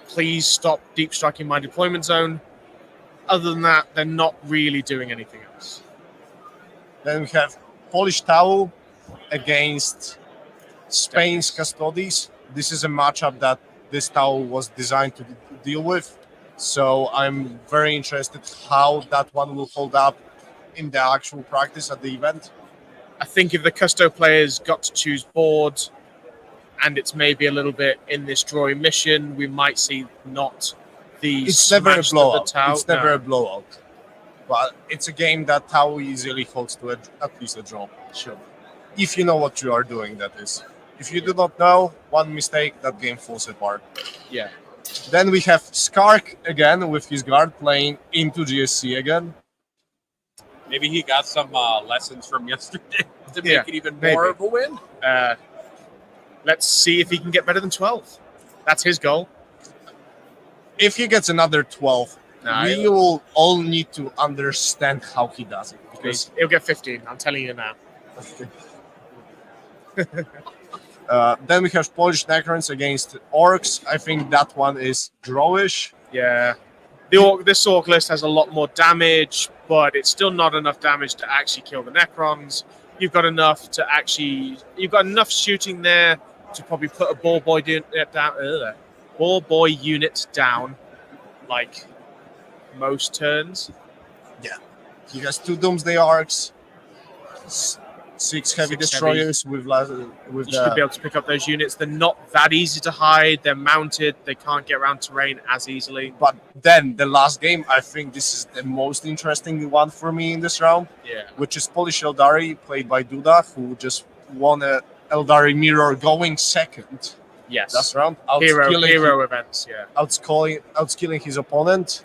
please stop deep striking my deployment zone. Other than that, they're not really doing anything else.
Then we have Polish Tau against Spain's Custodes. This is a matchup that this Tau was designed to deal with. So I'm very interested how that one will hold up in the actual practice at the event.
I think if the Custo players got to choose board and it's maybe a little bit in this drawing mission, we might see not the
It's never a
smash
blowout.
that the Tau.
It's never a blowout. But it's a game that Tau easily holds to at least a draw.
Sure.
If you know what you are doing, that is. If you do not know, one mistake, that game falls apart.
Yeah.
Then we have Skark again with his guard playing into GSC again.
Maybe he got some lessons from yesterday to make
Yeah,
it even
maybe.
more of a win.
Let's see if he can get better than 12. That's his goal.
If he gets another 12,
No,
we will all need to understand how he does it. Because
he'll get 15. I'm telling you now.
then we have Polish Necrons against Orcs. I think that one is drawish.
Yeah. This Orc list has a lot more damage, but it's still not enough damage to actually kill the Necrons. You've got enough shooting there to probably put a ball boy unit down, like most turns.
Yeah. He has 2 Doomsday Arcs, 6 heavy destroyers with
You should be able to pick up those units. They're not that easy to hide. They're mounted. They can't get around terrain as easily.
But then the last game, I think this is the most interesting one for me in this round,
Yeah.
which is Polish Eldari, played by Duda, who just won a Eldari Mirror going second.
Yes.
last round,
Hero events, yeah.
outskilling his opponent.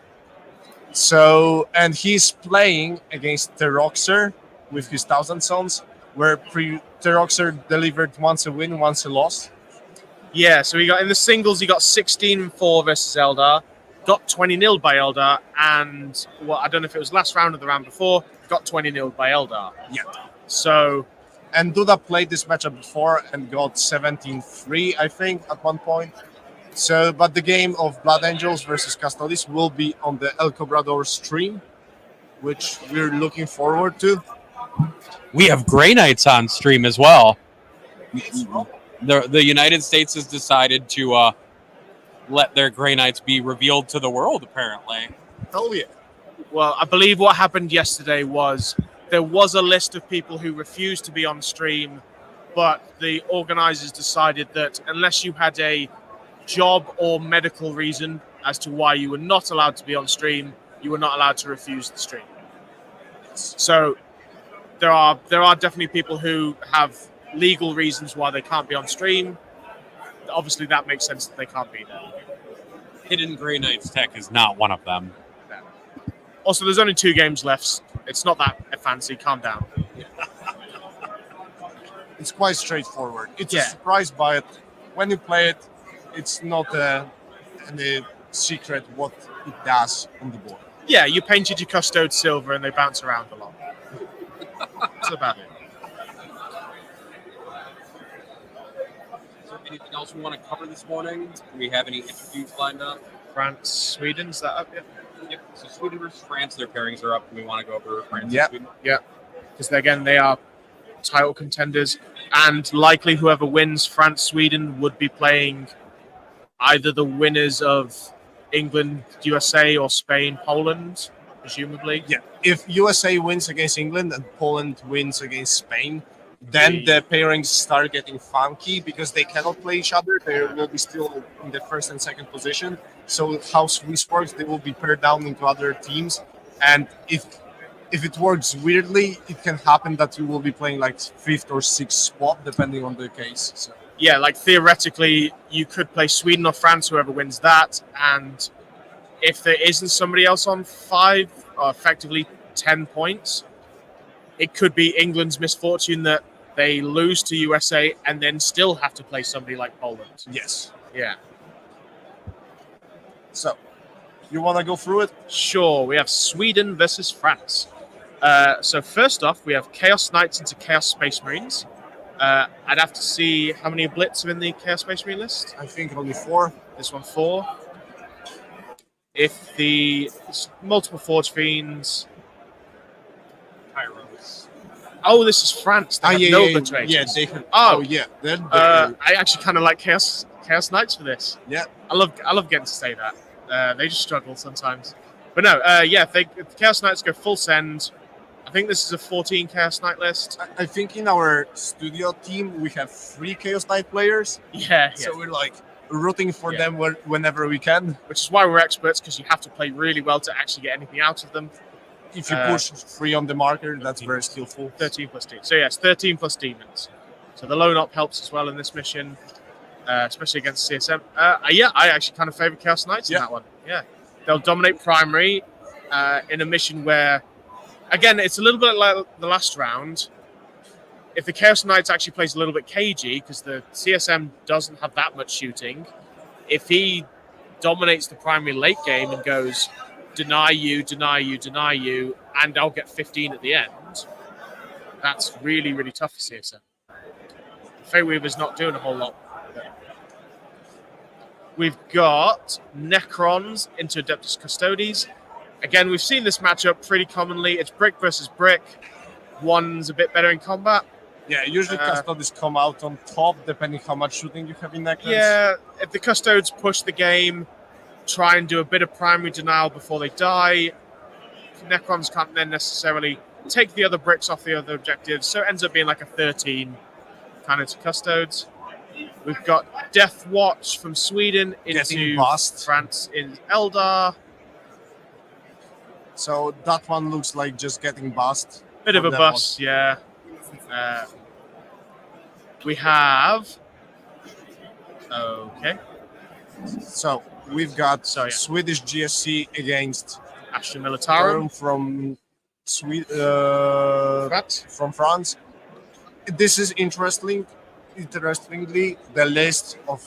So, and he's playing against Teroxer with his Thousand Sons, where Teroxer delivered once a win, once a loss.
Yeah, so he got in the singles, he got 16-4 versus Eldar, got 20-0 by Eldar, and well, I don't know if it was last round or the round before, got 20-0 by Eldar.
Yeah.
So,
And Duda played this matchup before and got 17-3, I think, at one point. So, but the game of Blood Angels versus Custodes will be on the El Cobrador stream, which we're looking forward to.
We have Grey Knights on stream as well. The United States has decided to let their Grey Knights be revealed to the world, apparently.
Hell yeah.
well, I believe what happened yesterday was there was a list of people who refused to be on stream, but the organizers decided that unless you had a job or medical reason as to why you were not allowed to be on stream, you were not allowed to refuse the stream. So there are definitely people who have legal reasons why they can't be on stream. Obviously, that makes sense that they can't be there.
Hidden Grey Knights Tech is not one of them.
Also, there's only 2 games left. It's not that fancy. Calm down.
It's quite straightforward. It's a surprise, but when you play it, it's not any secret what it does on the board.
Yeah, you painted your custode silver and they bounce around a lot. That's about it.
Is there anything else we want to cover this morning? Do we have any interviews lined up?
France, Sweden, is that up yet?
Yep. So Sweden versus France, their pairings are up, and we want to go over France
Yep.
and Sweden.
Yeah. Because again, they are title contenders, and likely whoever wins France, Sweden would be playing either the winners of England, USA, or Spain, Poland, presumably.
Yeah. If USA wins against England and Poland wins against Spain, then the pairings start getting funky because they cannot play each other. They will be still in the first and second position. So how Swiss works, they will be paired down into other teams. And if it works weirdly, it can happen that you will be playing like 5th or 6th spot, depending on the case. So
Yeah, like theoretically, you could play Sweden or France, whoever wins that. And if there isn't somebody else on 5, or effectively 10 points, it could be England's misfortune that they lose to USA and then still have to play somebody like Poland.
yes.
Yeah.
So you want to go through it?
Sure, we have Sweden versus France. So first off, we have Chaos Knights into Chaos Space Marines. I'd have to see how many Blitz are in the Chaos Space Marine list.
I think only 4.
This one 4. If the multiple Forge Fiends.
Pyros.
Oh, this is France. They have no Obliterators.
yeah, they have,
Oh.
yeah. Then
I actually kind of like Chaos Knights for this.
yeah.
I love getting to say that. They just struggle sometimes. But no, the Chaos Knights go full send. I think this is a 14 Chaos Knight list.
I think in our studio team we have 3 Chaos Knight players.
Yeah.
So we're like rooting for
Yeah.
them whenever we can.
Which is why we're experts, because you have to play really well to actually get anything out of them.
If you push 3 on the marker, that's very skillful.
13 plus D. So yes, 13 plus demons. So the lone op helps as well in this mission, especially against CSM. I actually kind of favor Chaos Knights in that one. Yeah, they'll dominate primary in a mission where, again, it's a little bit like the last round. If the Chaos Knights actually plays a little bit cagey, because the CSM doesn't have that much shooting, if he dominates the primary late game and goes, deny you, deny you, deny you, and I'll get 15 at the end, that's really, really tough for CSM. Fey Weaver's not doing a whole lot. We've got Necrons into Adeptus Custodes. Again, we've seen this matchup pretty commonly. It's brick versus brick. One's a bit better in combat.
Yeah, usually Custodes come out on top, depending how much shooting you have in Necrons.
Yeah, if the Custodes push the game, try and do a bit of primary denial before they die, Necrons can't then necessarily take the other bricks off the other objectives, so it ends up being like a 13 kind of to Custodes. We've got Death Watch from Sweden into France in Eldar.
So that one looks like just getting bust.
Bit of a bust, yeah. We have Okay.
So we've got
So, yeah.
Swedish GSC against
Astra Militarum.
from
Right.
from France. This is interestingly the list of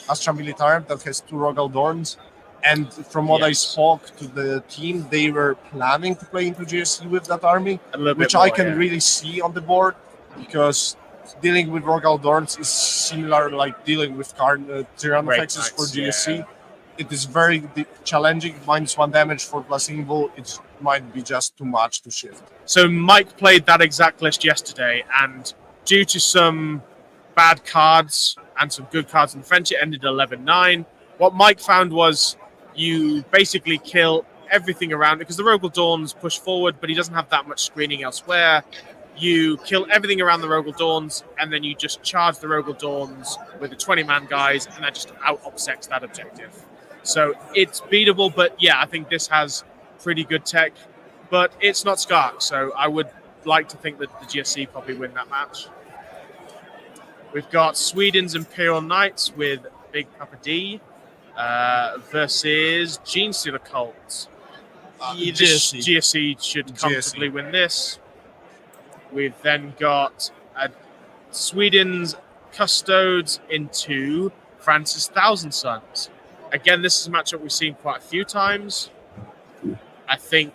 Astra Militarum that has 2 Rogal Dorns. And from what I
Yes.
spoke to the team, they were planning to play into GSC with that army,
A little
which
bit more,
I can
yeah.
really see on the board, because dealing with Rogal Dorns is similar like dealing with Tyrannofexes for
Knights,
GSC.
yeah.
It is very challenging. -1 damage for plus invul. It might be just too much to shift.
So Mike played that exact list yesterday, and due to some bad cards and some good cards in the French, it ended 11-9. What Mike found was you basically kill everything around, because the Rogal Dawns push forward, but he doesn't have that much screening elsewhere. You kill everything around the Rogal Dawns, and then you just charge the Rogal Dawns with the 20-man guys, and that just out-obsects that objective. So it's beatable, but yeah, I think this has pretty good tech, but it's not Skark, so I would like to think that the GSC probably win that match. We've got Sweden's Imperial Knights with Big Papa D versus Gene Stealer Cult. GSC should comfortably win this. We've then got Sweden's Custodes into France's Thousand Sons. Again, this is a matchup we've seen quite a few times. I think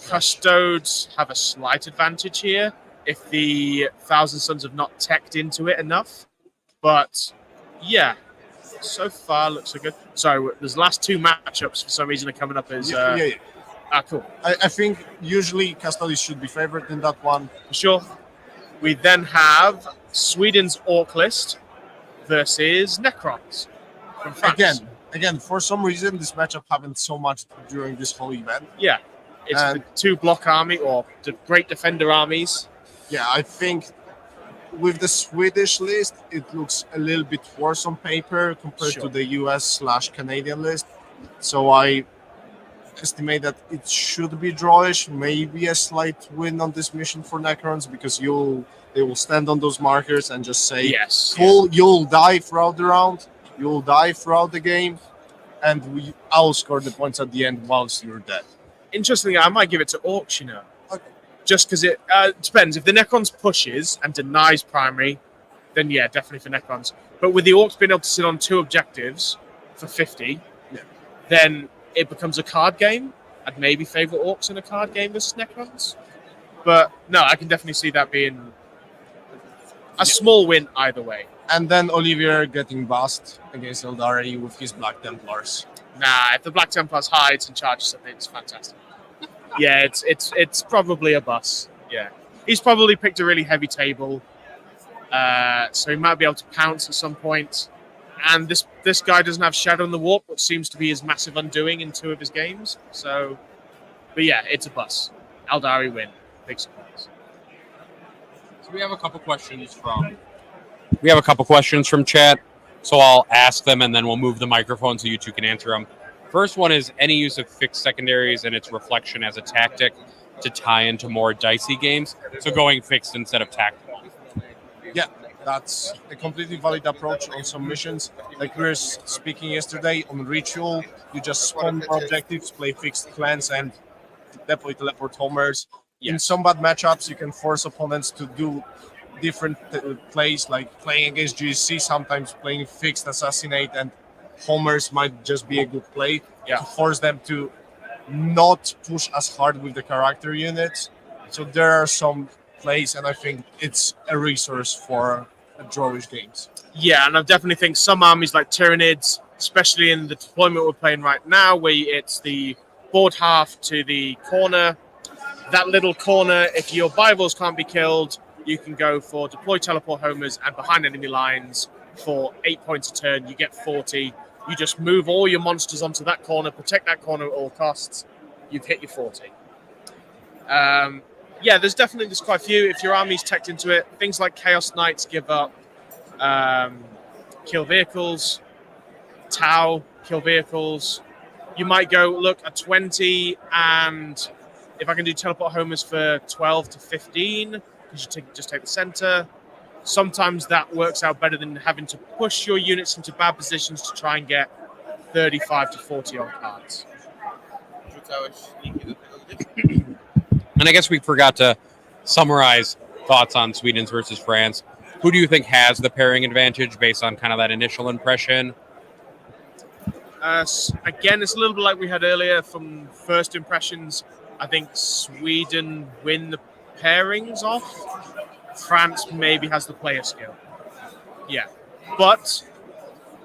Custodes have a slight advantage here if the Thousand Sons have not teched into it enough. But yeah, so far looks so good. So there's the last 2 matchups for some reason are coming up as cool.
I think usually Custodes should be favored in that one.
For sure. We then have Sweden's Orc list versus Necrons from France.
Again, for some reason this matchup happened so much during this whole event.
Yeah, it's the 2 block army or the Great Defender armies.
Yeah, I think with the Swedish list, it looks a little bit worse on paper compared to the US/Canadian list. So I estimate that it should be drawish, maybe a slight win on this mission for Necrons, because they will stand on those markers and just say,
yes,
cool, you'll die throughout the round, you'll die throughout the game, and I'll score the points at the end whilst you're dead.
Interestingly, I might give it to Orcs, just because it depends. If the Necrons pushes and denies primary, then yeah, definitely for Necrons. But with the Orcs being able to sit on 2 objectives for 50, then it becomes a card game. I'd maybe favour Orcs in a card game versus Necrons. But no, I can definitely see that being a small win either way.
And then Olivier getting bust against Eldari with his Black Templars.
Nah, if the Black Templars hides and charges something, it's fantastic. Yeah, it's probably a bus. Yeah, he's probably picked a really heavy table, so he might be able to pounce at some point. And this guy doesn't have Shadow in the Warp, which seems to be his massive undoing in 2 of his games. So, but yeah, it's a bus. Eldari win, big surprise.
So we have a couple questions from chat. So I'll ask them, and then we'll move the microphone so you 2 can answer them. First one is any use of fixed secondaries and its reflection as a tactic to tie into more dicey games. So going fixed instead of tactical.
Yeah, that's a completely valid approach on some missions. Like we were speaking yesterday on Ritual, you just spawn more objectives, play fixed clans, and deploy teleport homers.
Yes.
In some bad matchups, you can force opponents to do different plays, like playing against GSC, sometimes playing fixed assassinate, and homers might just be a good play to force them to not push as hard with the character units. So there are some plays, and I think it's a resource for drawish games.
Yeah, and I definitely think some armies like Tyranids, especially in the deployment we're playing right now, where it's the board half to the corner, that little corner, if your Bibles can't be killed, you can go for deploy teleport homers and behind enemy lines for 8 points a turn. You get 40. You just move all your monsters onto that corner, protect that corner at all costs. You've hit your 40. Yeah, there's quite a few. If your army's teched into it, things like Chaos Knights give up kill vehicles, Tau, kill vehicles. You might go, look, a 20, and if I can do teleport homers for 12 to 15, because you just take the center. sometimes that works out better than having to push your units into bad positions to try and get 35 to 40 on cards.
And I guess we forgot to summarize thoughts on Sweden's versus France. Who do you think has the pairing advantage based on kind of that initial impression?
Again, it's a little bit like we had earlier from first impressions. I think Sweden win the pairings off. France maybe has the player skill. Yeah. But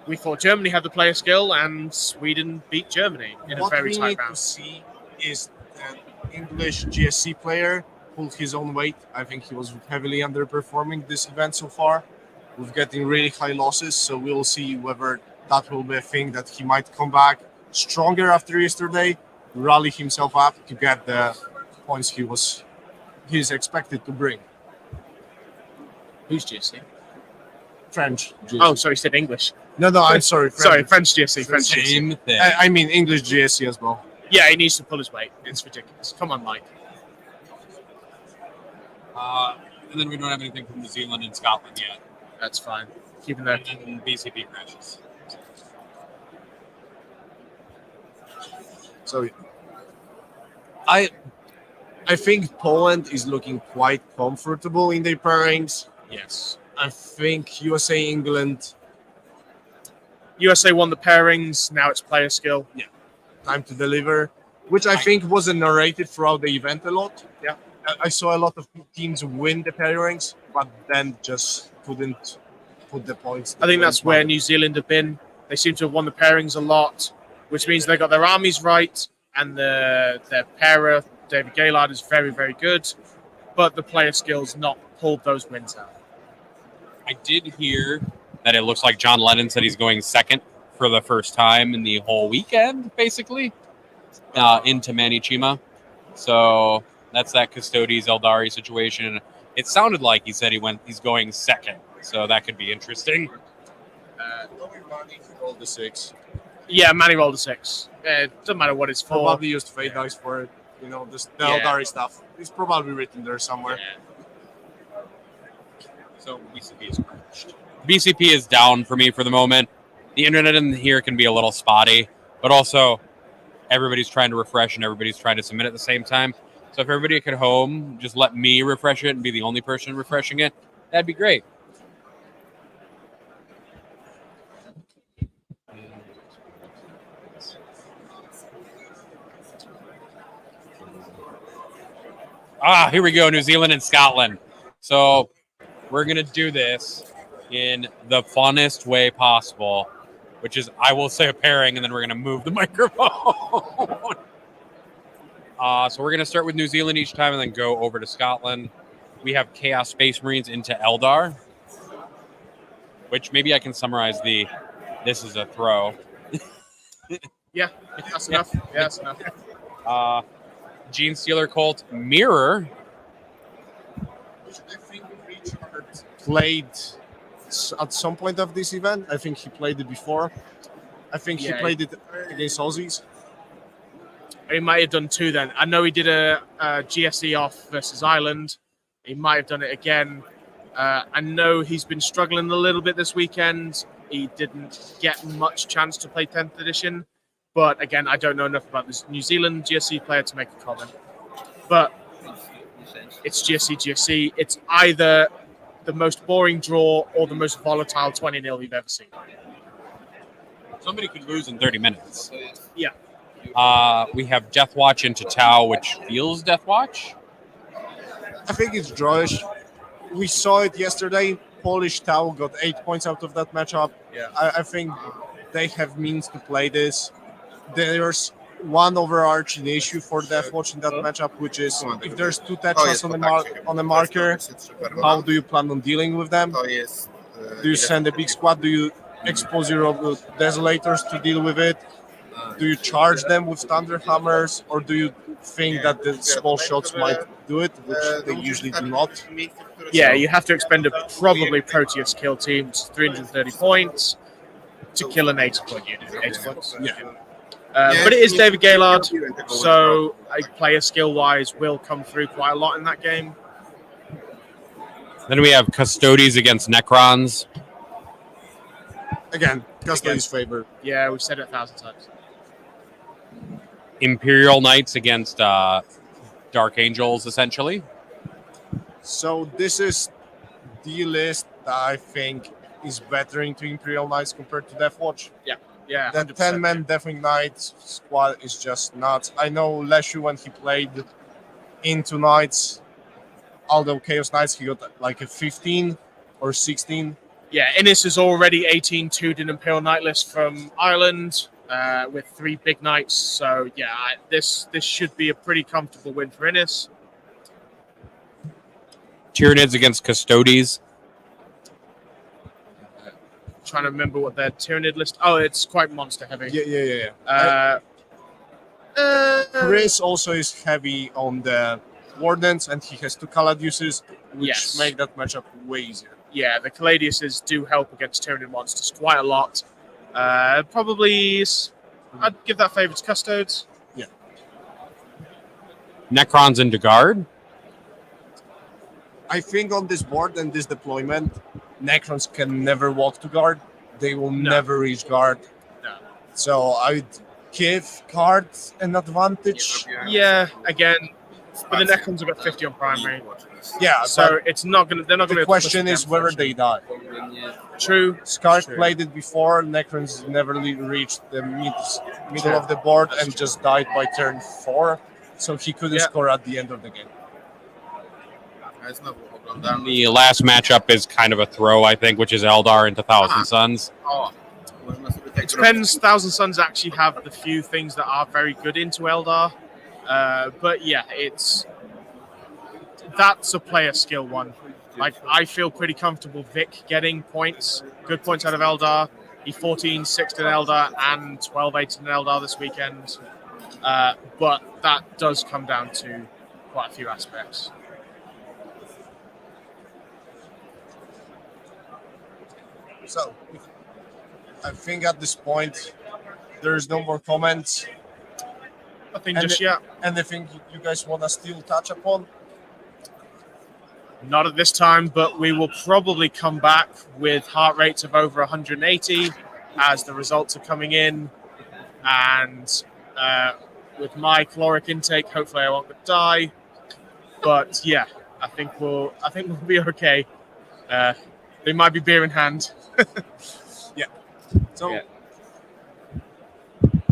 we thought Germany had the player skill and Sweden beat Germany in a very tight
What we need
round.
to see is an English GSC player pulled his own weight. I think he was heavily underperforming this event so far. We're getting really high losses, so we'll see whether that will be a thing that he might come back stronger after yesterday, rally himself up to get the points he's expected to bring.
Who's GSC?
French GSC.
Oh, sorry, he said English.
No, I'm sorry.
Sorry, French GSC. French GSC.
Same thing.
I mean English GSC as well.
Yeah, he needs to pull his weight. It's ridiculous. Come on, Mike.
And then we don't have anything from New Zealand and Scotland yet.
That's fine. Keeping that.
And then BCP crashes.
So I think Poland is looking quite comfortable in their pairings.
Yes.
I think USA, England,
USA won the pairings. Now it's player skill.
time to deliver, which I think was narrated throughout the event a lot.
Yeah.
I saw a lot of teams win the pairings, but then just couldn't put the points.
I think that's where New Zealand have been. They seem to have won the pairings a lot, which means they got their armies right, and their pairer, David Gaylard, is very, very good, but the player skills not pulled those wins out.
I did hear that it looks like John Lennon said he's going second for the first time in the whole weekend, basically, into Manichima. So that's that Custodes Eldari situation. It sounded like he said he's going second, so that could be interesting.
rolled the 6.
Yeah, Manny rolled a 6. It doesn't matter what it's for.
Probably used fate dice for it. You know, the Eldari stuff. It's probably written there somewhere.
So BCP is crushed. BCP is down for me for the moment. The internet in here can be a little spotty, but also everybody's trying to refresh and everybody's trying to submit at the same time. So if everybody at home just let me refresh it and be the only person refreshing it, that'd be great. Here we go, New Zealand and Scotland. So we're going to do this in the funnest way possible, which is I will say a pairing, and then we're going to move the microphone. So we're going to start with New Zealand each time and then go over to Scotland. We have Chaos Space Marines into Eldar, which maybe I can summarize this is a throw.
Yeah, that's enough. Yeah, that's enough.
Gene Stealer Cult Mirror.
I think Richard played at some point of this event. I think he played it before. I think he played it against Aussies.
He might have done 2 then. I know he did a GSE off versus Ireland. He might have done it again. I know he's been struggling a little bit this weekend. He didn't get much chance to play 10th edition. But again, I don't know enough about this New Zealand GSC player to make a comment. But it's GSC. It's either the most boring draw or the most volatile 20-0 you've ever seen.
Somebody could lose in 30 minutes.
Yeah.
We have Death Watch into Tau, which feels Death Watch.
I think it's drawish. We saw it yesterday. Polish Tau got 8 points out of that matchup.
Yeah.
I think they have means to play this. There's one overarching issue for Death Watch in that matchup, which is if there's 2 Tetras on the marker, how do you plan on dealing with them? Do you send a big squad? Do you expose your Desolators to deal with it? Do you charge them with Thunder Hammers, or do you think that the small shots might do it, which they usually do not?
Yeah, you have to expend a probably Proteus kill team to 330 points to kill an 80-point unit. 80 points.
Yeah.
But it is David Gaylard, so a player skill-wise will come through quite a lot in that game.
Then we have Custodes against Necrons.
Again, Custody's favor.
Yeah, we've said it 1,000 times.
Imperial Knights against Dark Angels, essentially.
So this is the list that I think is bettering to Imperial Knights compared to Deathwatch.
Yeah,
That
100%.
10-man Deathwing Knights squad is just nuts. I know Leshu, when he played into Knights, although Chaos Knights, he got like a 15 or 16.
Yeah, Innis is already 18-2'd an Imperial Knight list from Ireland with 3 big knights. So yeah, this should be a pretty comfortable win for Innis.
Tyranids against Custodes.
Trying to remember what their Tyranid list. Oh, it's quite monster heavy.
Yeah. Chris also is heavy on the Wardens, and he has 2 Caladiuses, which
Yes.
make that matchup way easier.
Yeah, the Caladiuses do help against Tyranid monsters quite a lot. Probably, I'd give that favour to Custodes.
Necrons and Dagard.
I think on this board and this deployment, Necrons can never walk to guard. They will never reach guard.
No.
So I'd give guard an advantage.
Yeah, again, but the Necrons have got 50 on primary.
Yeah,
So it's not gonna. They're not gonna.
the question is whether they die.
True.
Scarf
True.
played it before. Necrons never reached the middle of the board and just died by turn 4. So he couldn't score at the end of the game.
The last matchup is kind of a throw, I think, which is Eldar into Thousand Suns.
It depends. Thousand Suns actually have the few things that are very good into Eldar. But yeah, that's a player skill one. Like, I feel pretty comfortable Vic getting points, good points out of Eldar. He 14-6'd an Eldar and 12-8'd an Eldar this weekend. But that does come down to quite a few aspects.
So I think at this point there's no more comments.
I think just yet.
Anything you guys want to still touch upon?
Not at this time, but we will probably come back with heart rates of over 180 as the results are coming in. And with my caloric intake, hopefully I won't die. But yeah, I think we'll be okay. They might be beer in hand.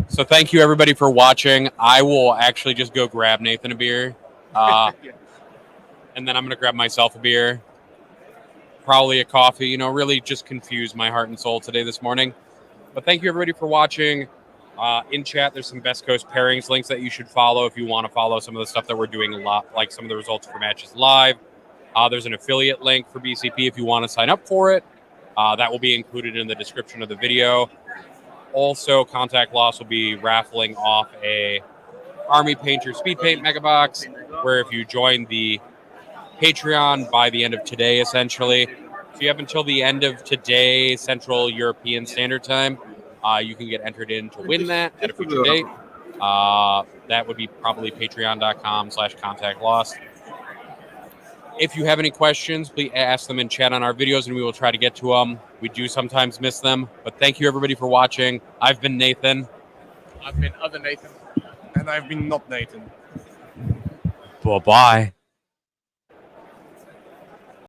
So thank you, everybody, for watching. I will actually just go grab Nathan a beer. And then I'm going to grab myself a beer. Probably a coffee. Really just confused my heart and soul this morning. But thank you, everybody, for watching. In chat, there's some Best Coast pairings links that you should follow if you want to follow some of the stuff that we're doing a lot, like some of the results for matches live. There's an affiliate link for BCP if you want to sign up for it. That will be included in the description of the video. Also, Contact Loss will be raffling off a Army Painter Speed Paint Mega Box, where if you join the Patreon by the end of today, essentially. So you have until the end of today, Central European Standard Time. You can get entered in to win that at a future date. That would be probably patreon.com/contactlost. If you have any questions, please ask them in chat on our videos, and we will try to get to them. We do sometimes miss them, but thank you, everybody, for watching. I've been Nathan.
I've been other Nathan.
And I've been not Nathan.
Bye-bye.